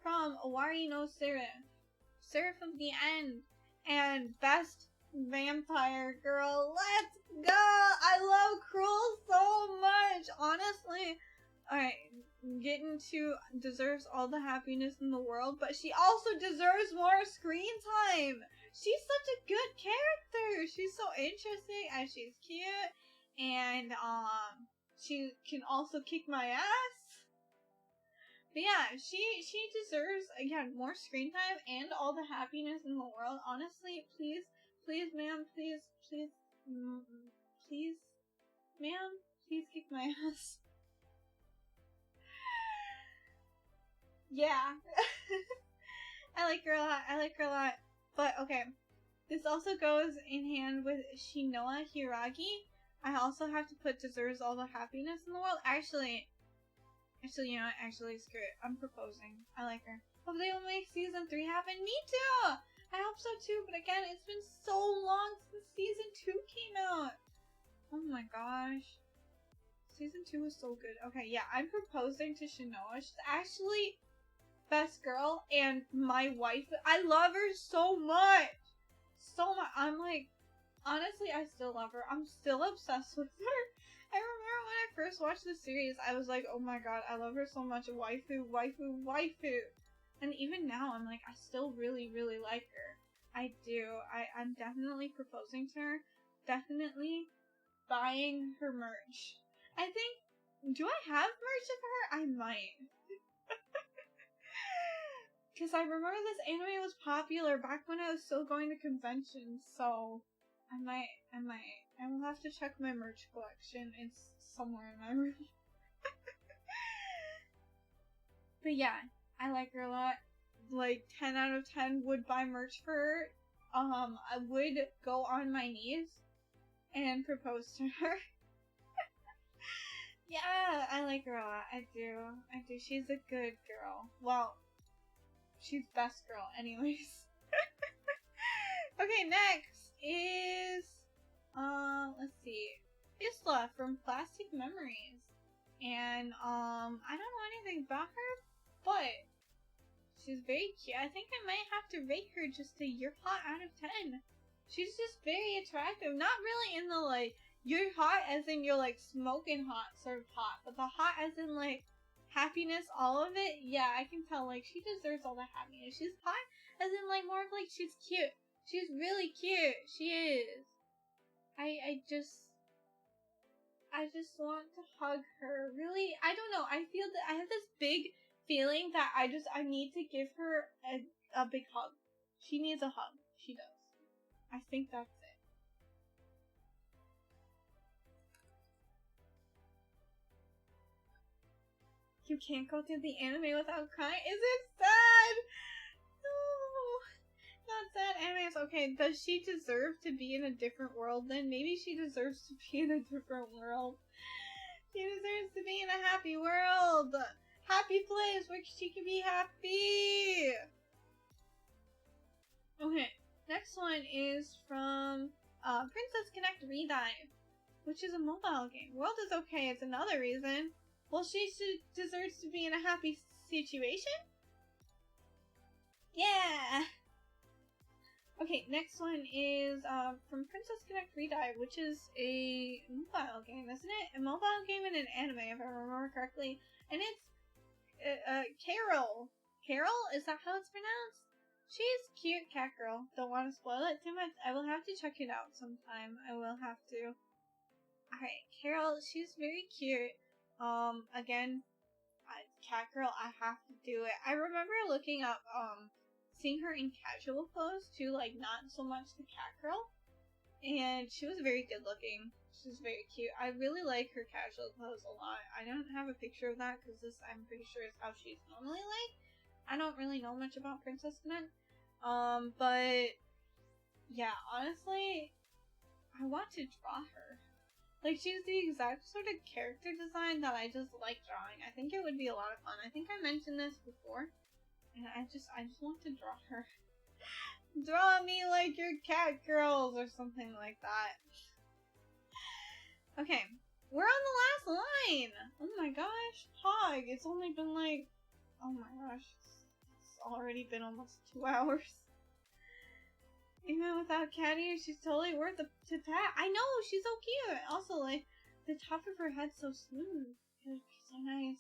from Owari no Seraph of the End, and Best Vampire Girl. Let's go! I love Cruel so much, honestly. Alright, deserves all the happiness in the world, but she also deserves more screen time. She's such a good character. She's so interesting and she's cute, and she can also kick my ass. But yeah, she deserves, again, more screen time and all the happiness in the world. Honestly, please, ma'am, please, ma'am, please kick my ass. Yeah. I like her a lot. But, okay. This also goes in hand with Shinoa Hiragi. I also have to put deserves all the happiness in the world. Actually, you know what? Actually, screw it. I'm proposing. I like her. Hope they will make season 3 happen. Me too! I hope so too, but again, it's been so long since season 2 came out. Oh my gosh. Season 2 was so good. Okay, yeah, I'm proposing to Shinoa. She's actually best girl and my wife. I love her so much. So much. I'm like, honestly, I still love her. I'm still obsessed with her. I remember when I first watched the series, I was like, oh my god, I love her so much. Waifu, waifu, waifu. And even now, I'm like, I still really, really like her. I do. I'm definitely proposing to her. Definitely buying her merch. I think, do I have merch of her? I might. Because I remember this anime was popular back when I was still going to conventions, so I might. I will have to check my merch collection. It's somewhere in my room. But yeah, I like her a lot. Like, 10 out of 10 would buy merch for her. I would go on my knees and propose to her. Yeah, I like her a lot. I do. She's a good girl. Well, she's best girl anyways. Okay, next is, let's see. Isla from Plastic Memories. And, I don't know anything about her, but she's very cute. I think I might have to rate her just a you're hot out of 10. She's just very attractive. Not really in the, like, you're hot as in you're, like, smoking hot sort of hot, but the hot as in, like, happiness, all of it. Yeah, I can tell, like, she deserves all the happiness. She's hot as in, like, more of, like, she's cute. She's really cute. She is. I just want to hug her. Really, I don't know. I feel that I have this big feeling that I need to give her a big hug. She needs a hug. She does. I think that's it. You can't go through the anime without crying? Is it sad? No. Not sad. Animes. Okay, does she deserve to be in a different world then? Maybe she deserves to be in a different world. She deserves to be in a happy world. Happy place where she can be happy. Okay, next one is from Princess Connect Redive, which is a mobile game. World is okay. It's another reason. Well, she deserves to be in a happy situation? Yeah! Okay, next one is from Princess Connect Redive, which is a mobile game, isn't it? A mobile game and an anime, if I remember correctly. And it's Carol. Carol? Is that how it's pronounced? She's cute cat girl. Don't want to spoil it too much. I will have to check it out sometime. I will have to. Alright, Carol, she's very cute. Again, cat girl, I have to do it. I remember looking up, seeing her in casual clothes too, like not so much the cat girl. And she was very good looking. She was very cute. I really like her casual clothes a lot. I don't have a picture of that because this, I'm pretty sure, is how she's normally like. I don't really know much about Princess Connect. But yeah, honestly, I want to draw her. Like, she's the exact sort of character design that I just like drawing. I think it would be a lot of fun. I think I mentioned this before. And I just want to draw her. Draw me like your cat girls or something like that. Okay, we're on the last line! Oh my gosh, Hog, it's only been like, oh my gosh, it's already been almost 2 hours. Even without Caddy, she's totally worth it to pat. I know, she's so cute! Also, like, the top of her head's so smooth. It would be so nice.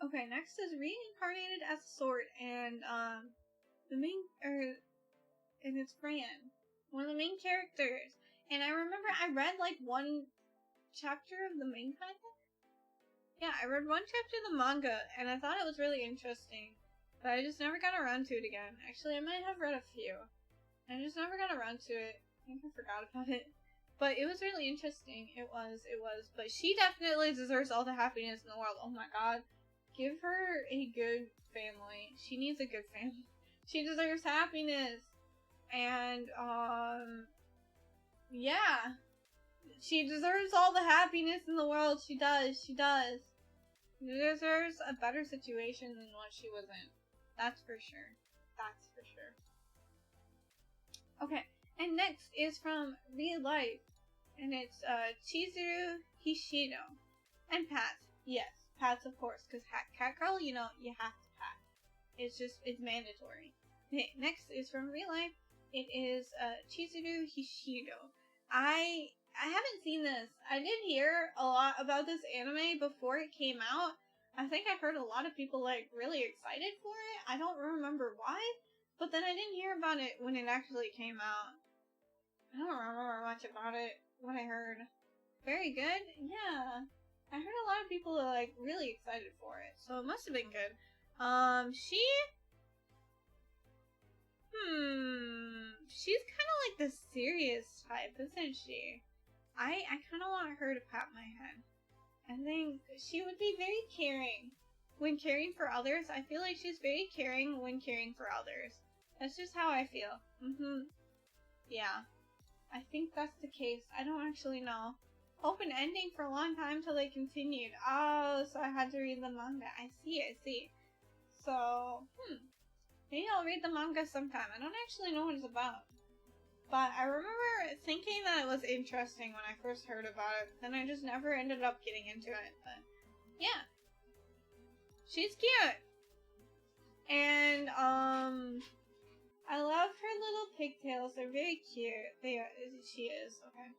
Okay, next is reincarnated as a sword, and and it's Fran, one of the main characters. And I remember I read like one chapter of the main content. Yeah, I read one chapter of the manga, and I thought it was really interesting, but I just never got around to it again. Actually, I might have read a few. I just never got around to it. I think I forgot about it. But it was really interesting. It was. But she definitely deserves all the happiness in the world. Oh my god. Give her a good family. She needs a good family. She deserves happiness. And, yeah. She deserves all the happiness in the world. She does. She deserves a better situation than what she was in. That's for sure. Okay, and next is from Real Life. And it's, Chizuru Hishido. And Pat. Yes, Pat's of course, because Cat Girl, you know, you have to Pat. It's mandatory. Okay, next is from Real Life. It is, Chizuru Hishido. I haven't seen this. I did hear a lot about this anime before it came out. I think I heard a lot of people, like, really excited for it. I don't remember why, but then I didn't hear about it when it actually came out. I don't remember much about it, what I heard. Very good? Yeah. I heard a lot of people are, like, really excited for it, so it must have been good. She's kind of like the serious type, isn't she? I kind of want her to pat my head. I think she would be very caring when caring for others. I feel like she's very caring when caring for others. That's just how I feel. Yeah. I think that's the case. I don't actually know. Open ending for a long time till they continued. Oh, so I had to read the manga. I see. So, maybe I'll read the manga sometime. I don't actually know what it's about. But I remember thinking that it was interesting when I first heard about it. Then I just never ended up getting into it. But, yeah. She's cute. And, I love her little pigtails. They're very cute. She is. Okay.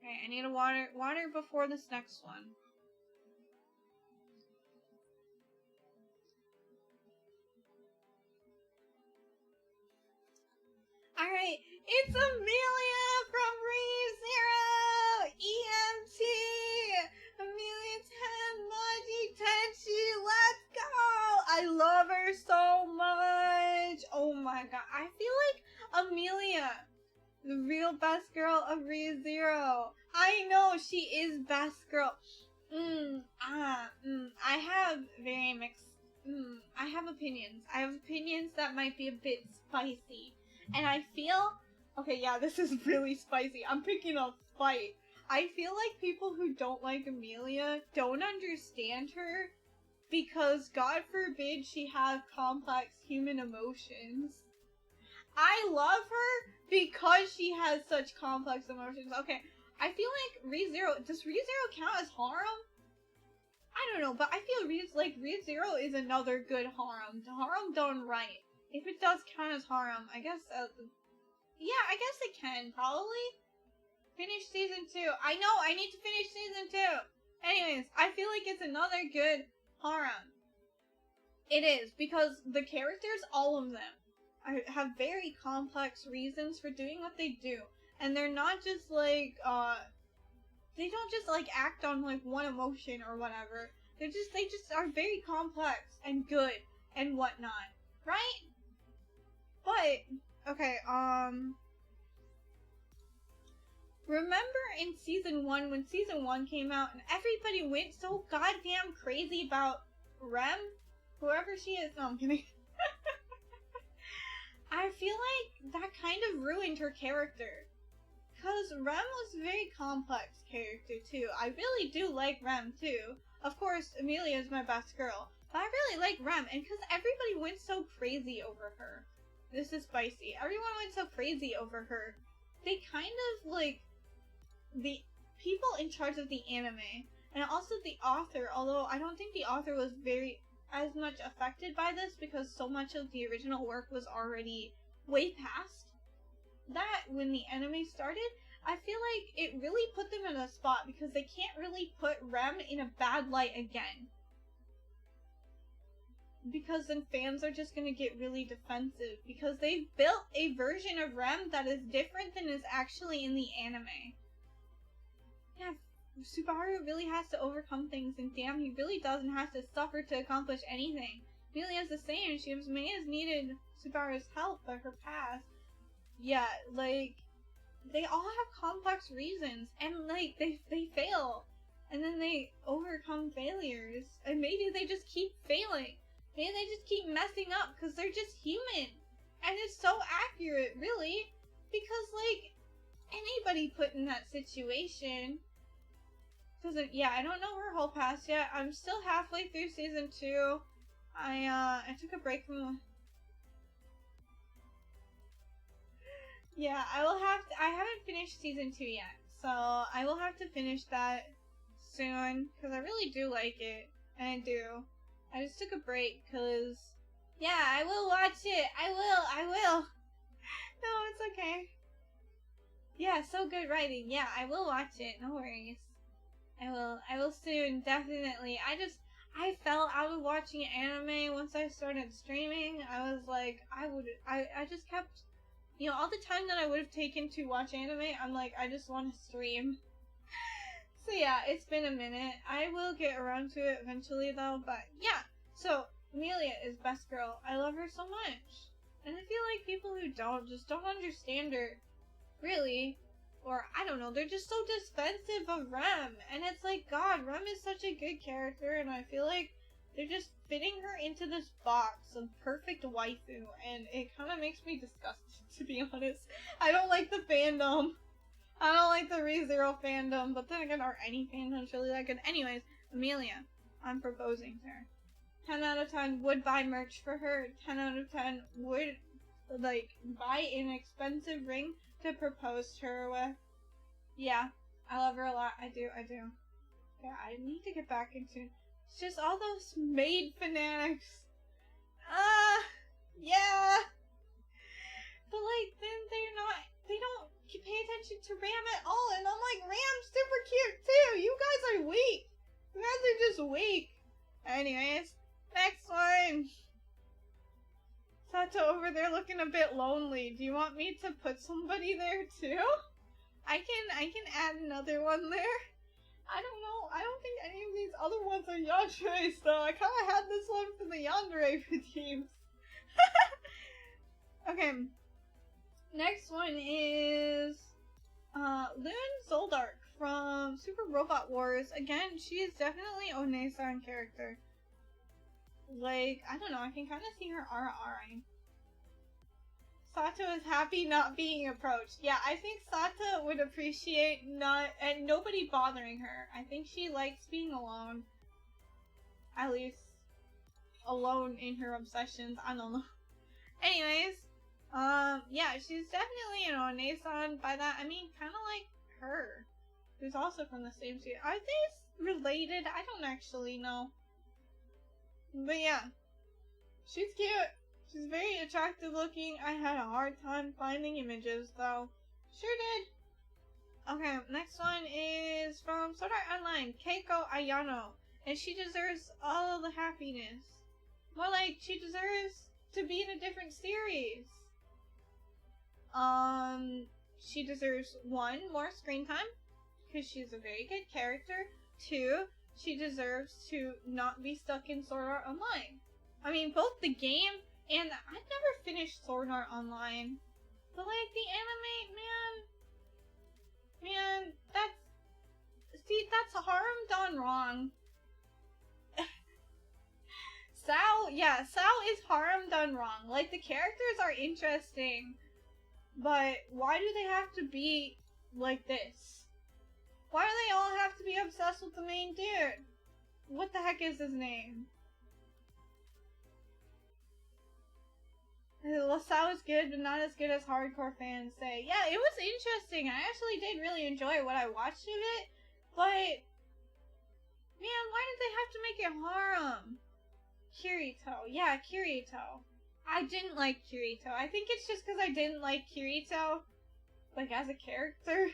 Alright, I need a water before this next one. Alright, it's Amelia from ReZero! EMT! Amelia Tenmaji Tenchi, let's go! I love her so much! Oh my god, I feel like Amelia, the real best girl of ReZero. I know, she is best girl. I have very mixed, I have opinions. I have opinions that might be a bit spicy. And I feel, okay, yeah, this is really spicy. I'm picking a fight. I feel like people who don't like Amelia don't understand her because, God forbid, she have complex human emotions. I love her because she has such complex emotions. Okay, I feel like ReZero, does ReZero count as harem? I don't know, but I feel ReZero is another good harem. The harem done right. If it does count as harem, I guess, yeah, I guess it can, probably. Finish season 2. I know, I need to finish season 2. Anyways, I feel like it's another good harem. It is, because the characters, all of them, have very complex reasons for doing what they do. And they're not just like, they don't just like act on like one emotion or whatever. They just are very complex and good and whatnot. Right? But, okay, remember in season 1, when season 1 came out and everybody went so goddamn crazy about Rem? Whoever she is. No, I'm kidding. I feel like that kind of ruined her character. Because Rem was a very complex character, too. I really do like Rem, too. Of course, Amelia is my best girl. But I really like Rem, and because everybody went so crazy over her. This is spicy. Everyone went so crazy over her. They kind of, like, the people in charge of the anime, and also the author, although I don't think the author was as much affected by this because so much of the original work was already way past that when the anime started. I feel like it really put them in a spot because they can't really put Rem in a bad light again. because then fans are just gonna get really defensive, because they've built a version of Rem that is different than is actually in the anime. Yeah, Subaru really has to overcome things, and damn, he really doesn't have to suffer to accomplish anything. Amelia's the same. She may has needed Subaru's help, but her past, yeah, like, they all have complex reasons, and like, they fail, and then they overcome failures, and maybe they just keep failing. Maybe they just keep messing up because they're just human. And it's so accurate, really, because, like, anybody put in that situation. Because, yeah, I don't know her whole past yet. I'm still halfway through season 2. I took a break from... Yeah, I haven't finished season 2 yet. So, I will have to finish that soon, because I really do like it. And I do. I just took a break, because... Yeah, I will watch it! I will! No, it's okay. Yeah, so good writing. Yeah, I will watch it. No worries. I will soon, definitely. I fell out of watching anime once I started streaming. I was like, I just kept, you know, all the time that I would have taken to watch anime, I'm like, I just want to stream. So yeah, it's been a minute. I will get around to it eventually though, but yeah. So, Amelia is best girl. I love her so much. And I feel like people who just don't understand her, really. Or, I don't know, they're just so defensive of Rem. And it's like, God, Rem is such a good character, and I feel like they're just fitting her into this box of perfect waifu, and it kind of makes me disgusted, to be honest. I don't like the fandom. I don't like the ReZero fandom, but then again, are any fandoms really that good? Anyways, Amelia, I'm proposing to her. 10 out of 10 would buy merch for her. 10 out of 10 would, like, buy an expensive ring to propose to her with. Yeah, I love her a lot. I do. Yeah, I need to get back into... It's just all those maid fanatics. Yeah. But, like, then they don't pay attention to Ram at all, and I'm like, Ram's super cute, too! You guys are weak! You guys are just weak! Anyways, next one! Sato over there looking a bit lonely. Do you want me to put somebody there, too? I can add another one there. I don't know. I don't think any of these other ones are yandere, so I kind of had this one for the yandere for teams. Okay. Next one is Loon Zoldark from Super Robot Wars. Again, she is definitely One-san character. Like, I don't know, I can kind of see her ara-araing. Sato is happy not being approached. Yeah, I think Sato would appreciate and nobody bothering her. I think she likes being alone. At least, alone in her obsessions. I don't know. Anyways, yeah, she's definitely an One-san. By that, I mean kind of like her, who's also from the same series. Are they related? I don't actually know. But yeah, she's cute. She's very attractive looking. I had a hard time finding images though. Sure did. Okay, next one is from Sword Art Online, Keiko Ayano. And she deserves all the happiness. More like, she deserves to be in a different series. She deserves 1, more screen time, because she's a very good character. 2, she deserves to not be stuck in Sword Art Online. I mean, both the game and I've never finished Sword Art Online, but like the anime, man, that's harm done wrong. Sao is harm done wrong. Like, the characters are interesting, but why do they have to be like this? Why do they all have to be obsessed with the main dude? What the heck is his name? Sao is good, but not as good as hardcore fans say. Yeah, it was interesting. I actually did really enjoy what I watched of it, but man, why did they have to make it harem? Kirito. Yeah, Kirito. I didn't like Kirito. I think it's just because I didn't like Kirito, like, as a character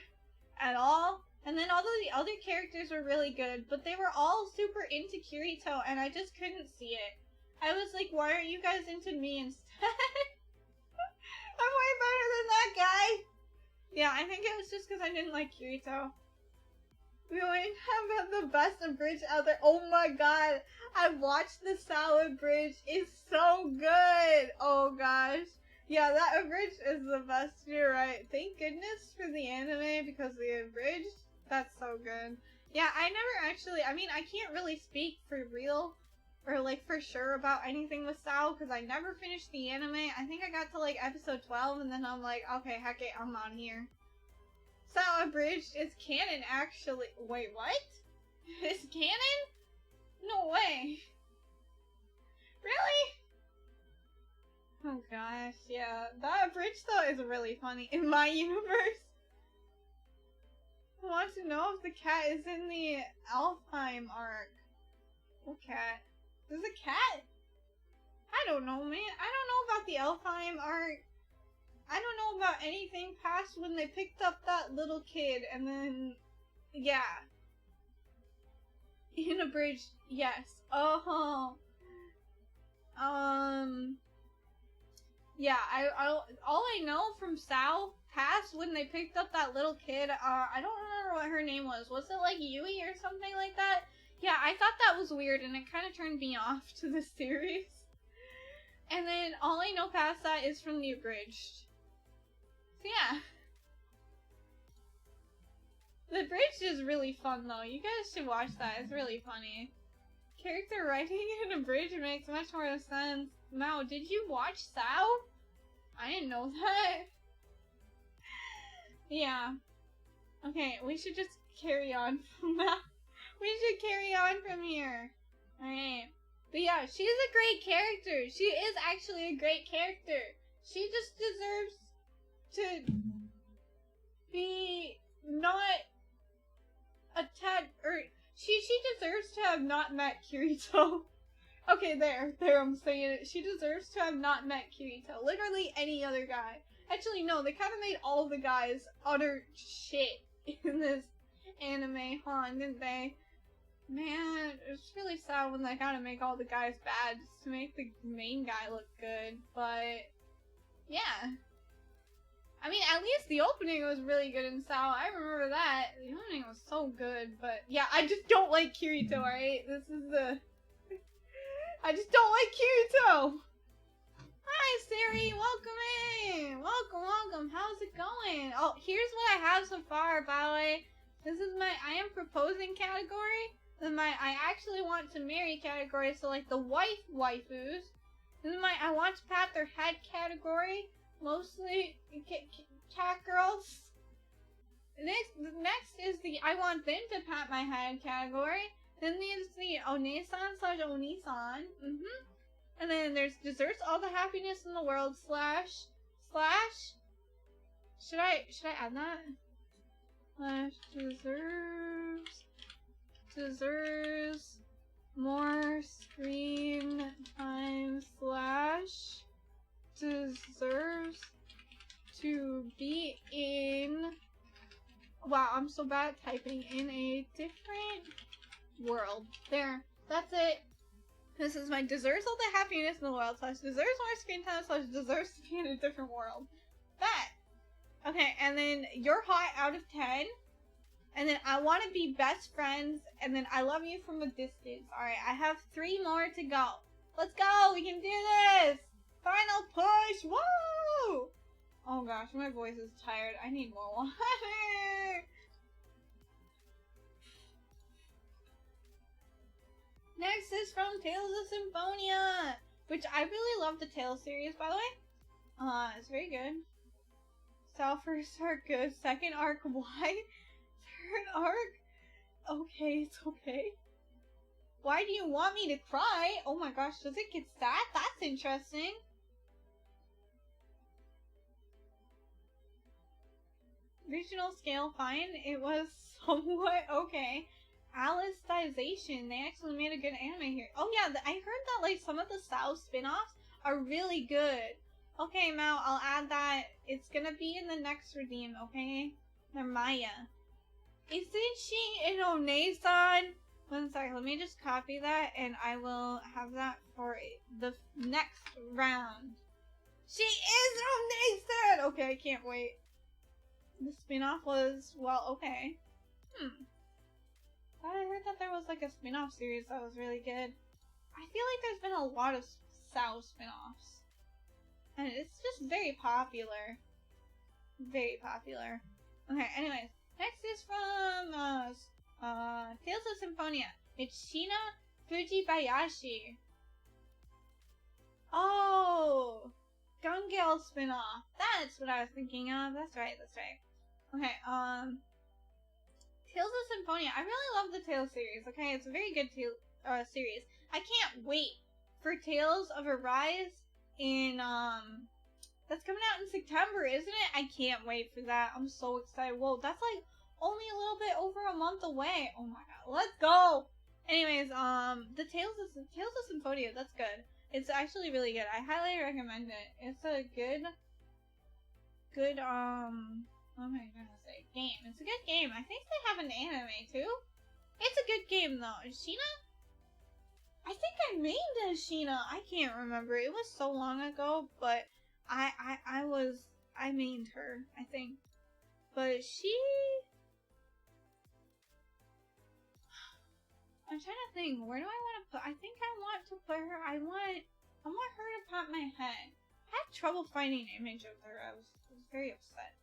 at all. And then all of the other characters were really good, but they were all super into Kirito, and I just couldn't see it. I was like, why aren't you guys into me instead? I'm way better than that guy. Yeah, I think it was just because I didn't like Kirito. We only have the best abridged out there. Oh my god, I watched the Sao abridged. It's so good. Oh gosh. Yeah, that abridged is the best. You're right. Thank goodness for the anime because the abridged. That's so good. Yeah, I never actually, I mean, I can't really speak for real or like for sure about anything with Sao because I never finished the anime. I think I got to like episode 12 and then I'm like, okay, heck it, I'm on here. Sao abridged is canon actually. Wait, what? It's canon? No way. Really? Oh gosh, yeah. That abridged though is really funny in my universe. I want to know if the cat is in the Alfheim arc. What cat? There's a cat? I don't know, man. I don't know about the Alfheim arc. I don't know about anything past when they picked up that little kid and then, yeah. In abridged, yes. Oh. Yeah, all I know from Sao past when they picked up that little kid, I don't remember what her name was. Was it like Yui or something like that? Yeah, I thought that was weird and it kind of turned me off to the series. And then all I know past that is from the abridged. So yeah. The abridged is really fun though. You guys should watch that. It's really funny. Character writing in abridged makes much more sense. Mao, did you watch Sao? I didn't know that. Yeah. Okay, we should just carry on from that. We should carry on from here. Alright. But yeah, she's a great character. She is actually a great character. She just deserves to be not attached, or she deserves to have not met Kirito. Okay, there, I'm saying it. She deserves to have not met Kirito. Literally any other guy. Actually, no, they kind of made all the guys utter shit in this anime, didn't they? Man, it's really sad when they gotta make all the guys bad just to make the main guy look good, but yeah. I mean, at least the opening was really good in Sao. I remember that. The opening was so good, but yeah, I just don't like Kirito, alright? This is the... I just don't like Kirito! Hi, Sari! Welcome in! Welcome! How's it going? Oh, here's what I have so far, by the way. This is my I am proposing category. Then my I actually want to marry category, so like the waifus. Then my I want to pat their head category. Mostly cat girls. Next is the I want them to pat my head category. Then there's the Onesan/Onisan. And then there's deserves all the happiness in the world slash. Should I add that? Deserves more screen time slash deserves to be in, wow, I'm so bad at typing, in a different world. There, that's it. This is my deserves all the happiness in the world slash deserves more screen time slash deserves to be in a different world. That. Okay, and then you're hot out of 10. And then I want to be best friends. And then I love you from a distance. Alright, I have 3 more to go. Let's go! We can do this! Final push! Woo! Oh gosh, my voice is tired. I need more water. Next is from Tales of Symphonia, which I really love the Tales series, by the way. It's very good. So first arc good, second arc why? Third arc? Okay, it's okay. Why do you want me to cry? Oh my gosh, does it get sad? That's interesting. Regional scale, fine. It was somewhat okay. Alicization. They actually made a good anime here. Oh yeah, I heard that like some of the Sao spin-offs are really good. Okay, Mao, I'll add that. It's gonna be in the next redeem, okay? They're Maya. Isn't she an One-san? One sec, let me just copy that and I will have that for the next round. She is from Nathan! Okay, I can't wait. The spin-off was, well, okay. I heard that there was like a spin-off series that was really good. I feel like there's been a lot of Sao spin-offs. And it's just very popular. Very popular. Okay, anyways. Next is from, Tales of Symphonia. It's Shina Fujibayashi. Oh! Gungale spin-off. That's what I was thinking of. That's right. Okay, Tales of Symphonia. I really love the Tales series, okay? It's a very good series. I can't wait for Tales of Arise in, that's coming out in September, isn't it? I can't wait for that. I'm so excited. Whoa, that's like only a little bit over a month away. Oh my god, let's go! Anyways, the Tales of Symphonia, that's good. It's actually really good. I highly recommend it. It's a good, what am I gonna say? Game. It's a good game. I think they have an anime too. It's a good game though. Sheena? I think I named as Sheena. I can't remember. It was so long ago, but I named her, I think. But she... I'm trying to think. Where do I want to put... I think I want to put her... I want her to pat my head. I had trouble finding an image of her. I was very upset.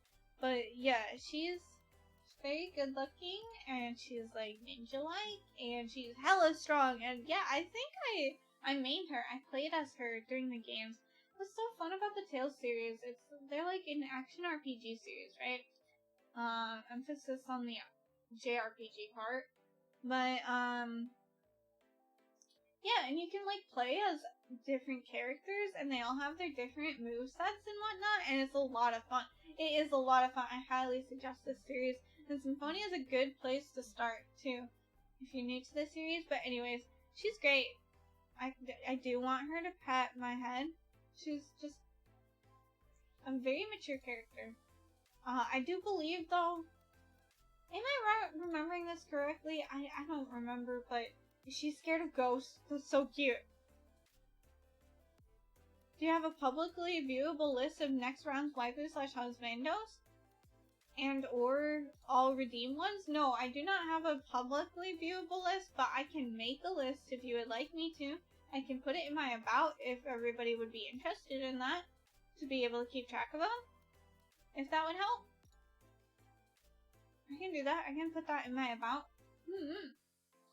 But yeah, she's very good looking, and she's like ninja-like, and she's hella strong, and yeah, I think I made her. I played as her during the games. What's so fun about the Tales series, they're like an action RPG series, right? Emphasis on the JRPG part. But, yeah, and you can like play as different characters, and they all have their different movesets and whatnot, and it's a lot of fun. It is a lot of fun. I highly suggest this series. And Symphonia is a good place to start, too, if you're new to the series. But anyways, she's great. I do want her to pat my head. She's just a very mature character. I do believe, though, am I remembering this correctly? I don't remember, but she's scared of ghosts. That's so cute. Do you have a publicly viewable list of next round's waifu/husbandos? And or all redeemed ones? No, I do not have a publicly viewable list, but I can make a list if you would like me to. I can put it in my about if everybody would be interested in that, to be able to keep track of them. If that would help. I can do that. I can put that in my about.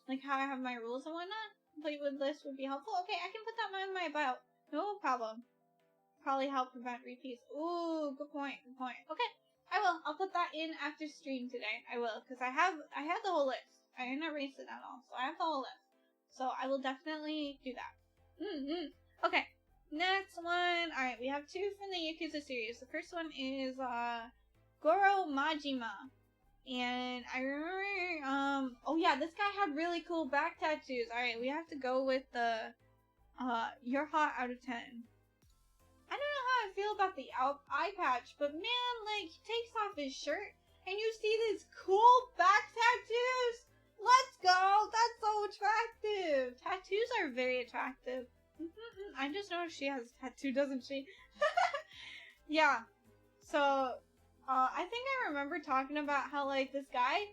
Like how I have my rules and whatnot. Playwood list would be helpful. Okay, I can put that in my about. No problem. Probably help prevent repeats. Ooh, good point. Okay. I will. I'll put that in after stream today. I will, because I have the whole list. I didn't erase it at all, so I have the whole list. So I will definitely do that. Okay, next one. Alright, we have two from the Yakuza series. The first one is, Goro Majima. And I remember, oh yeah, this guy had really cool back tattoos. Alright, we have to go with the, you're hot out of 10. I don't know how I feel about the eye patch, but man, like, he takes off his shirt, and you see these cool back tattoos! Let's go! That's so attractive! Tattoos are very attractive. I just noticed she has a tattoo, doesn't she? Yeah. So, I think I remember talking about how, like, this guy,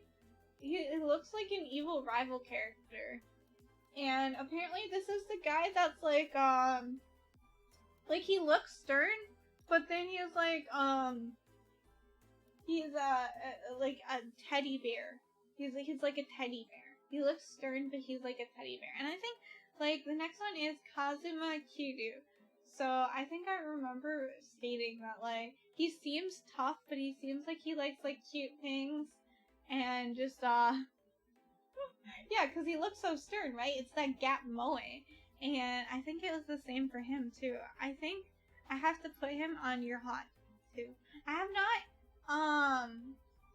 he looks like an evil rival character. And apparently this is the guy that's, like, he looks stern, but then he's like like a teddy bear. He's like a teddy bear. He looks stern, but he's like a teddy bear. And I think, like, the next one is Kazuma Kiryu. So I think I remember stating that, like, he seems tough, but he seems like he likes, like, cute things. And just, yeah, because he looks so stern, right? It's that Gap Moe. And I think it was the same for him, too. I think I have to put him on Your Hot, too. I have not,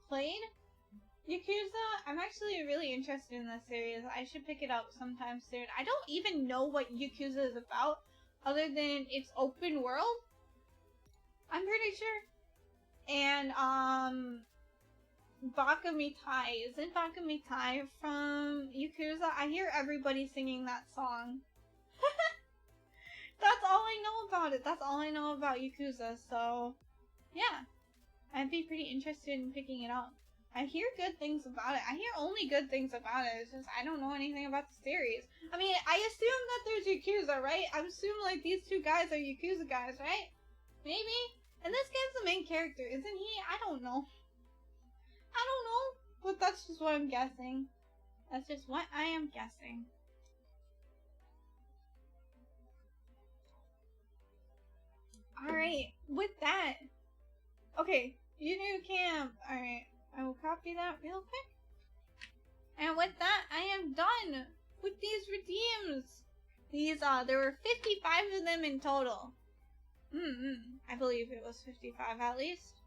played Yakuza. I'm actually really interested in this series. I should pick it up sometime soon. I don't even know what Yakuza is about, other than it's open world. I'm pretty sure. And, Bakamitai. Isn't Bakamitai from Yakuza? I hear everybody singing that song. That's all I know about it. That's all I know about Yakuza, so yeah. I'd be pretty interested in picking it up. I hear good things about it. I hear only good things about it. It's just I don't know anything about the series. I mean, I assume that there's Yakuza, right? I assume like these two guys are Yakuza guys, right? Maybe? And this guy's the main character, isn't he? I don't know. I don't know. But that's just what I'm guessing. That's just what I am guessing. Alright, with that. Okay, you do camp. Alright, I will copy that real quick. And with that, I am done with these redeems. These, there were 55 of them in total. I believe it was 55 at least.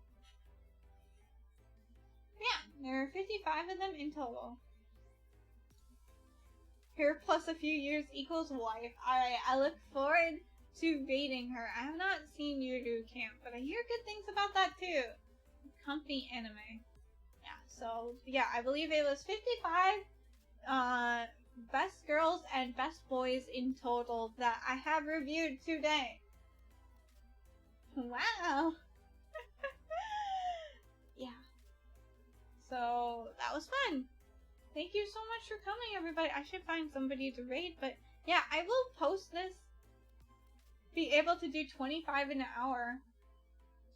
Yeah, there are 55 of them in total. Here plus a few years equals wife. Alright, I look forward to raiding her. I have not seen Yuru Camp, but I hear good things about that too. Comfy anime. Yeah, so, yeah, I believe it was 55 best girls and best boys in total that I have reviewed today. Wow. Yeah. So, that was fun. Thank you so much for coming, everybody. I should find somebody to raid, but yeah, I will post this. Be able to do 25 in an hour.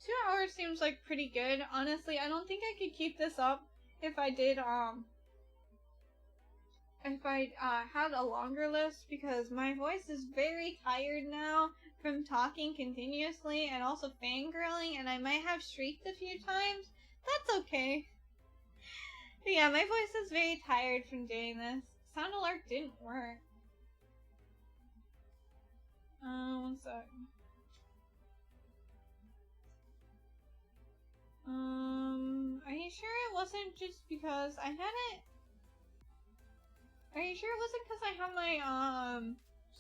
2 hours seems like pretty good. Honestly, I don't think I could keep this up if I did, if I, had a longer list, because my voice is very tired now from talking continuously and also fangirling, and I might have shrieked a few times. That's okay. But yeah, my voice is very tired from doing this. Sound alert didn't work. One sec. Are you sure it wasn't just because I had it? Are you sure it wasn't because I have my,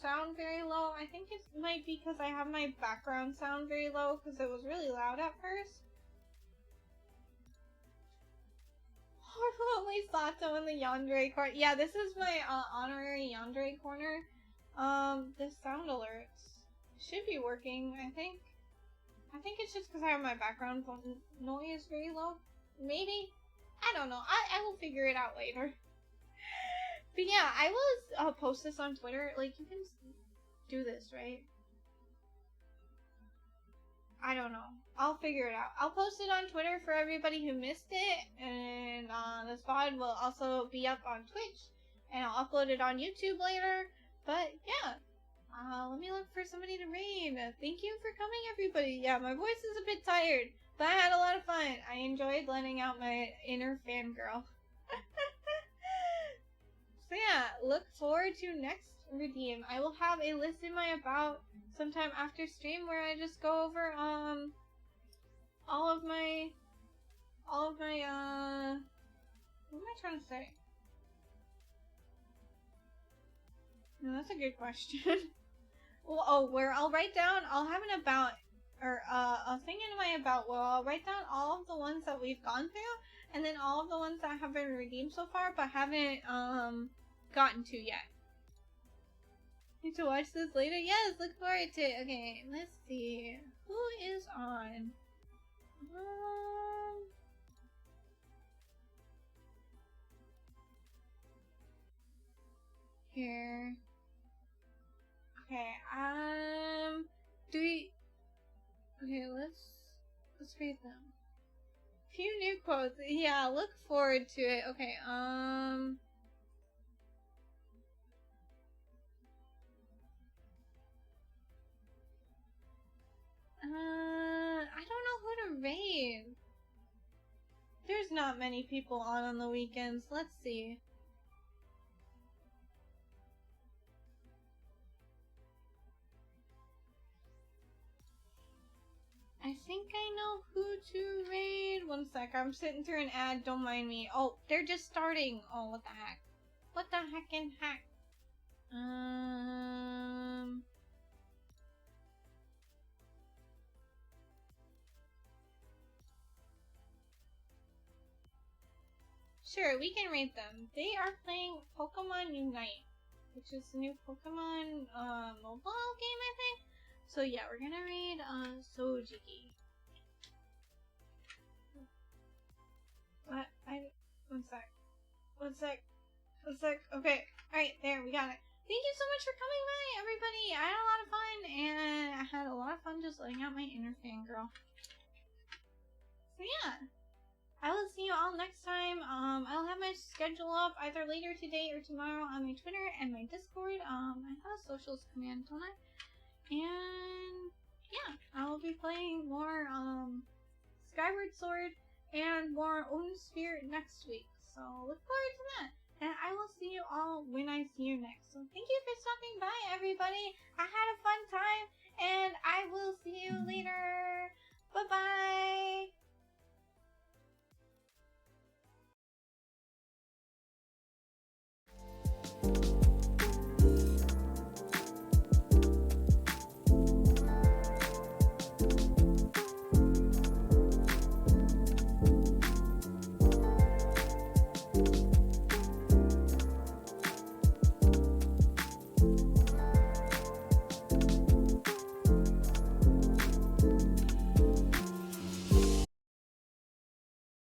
sound very low? I think it might be because I have my background sound very low because it was really loud at first. Only Sato in the Yandere corner. Yeah, this is my, honorary Yandere corner. The sound alerts should be working, I think. I think it's just because I have my background noise very low. Maybe? I don't know. I will figure it out later. But yeah, I will post this on Twitter. Like, you can do this, right? I don't know. I'll figure it out. I'll post it on Twitter for everybody who missed it. And this VOD will also be up on Twitch. And I'll upload it on YouTube later. But yeah. Let me look for somebody to raid. Thank you for coming, everybody. Yeah, my voice is a bit tired, but I had a lot of fun. I enjoyed letting out my inner fangirl. So yeah, look forward to next redeem. I will have a list in my about sometime after stream where I just go over all of my what am I trying to say? No, that's a good question. Well, where I'll write down, I'll have an about, or a thing in my about where I'll write down all of the ones that we've gone through, and then all of the ones that have been redeemed so far, but haven't, gotten to yet. Need to watch this later? Yes, look forward to it. Okay, let's see. Who is on? Here. Okay, okay, let's read them. Few new quotes. Yeah, look forward to it. Okay, I don't know who to raid. There's not many people on the weekends. Let's see. I think I know who to raid. One sec, I'm sitting through an ad, don't mind me. Oh, they're just starting. Oh, what the heck? What the heckin' heck? Sure, we can read them. They are playing Pokemon Unite, which is the new Pokemon mobile game, I think. So yeah, we're gonna read Sojiki. What? One sec. Okay, alright, there, we got it. Thank you so much for coming by, everybody. I had a lot of fun, and I had a lot of fun just letting out my inner fangirl. So yeah, I will see you all next time. I'll have my schedule up either later today or tomorrow on my Twitter and my Discord. I have a socials command, don't I? And yeah, I will be playing more Skyward Sword and more Odin Sphere next week. So look forward to that. And I will see you all when I see you next. So thank you for stopping by, everybody. I had a fun time.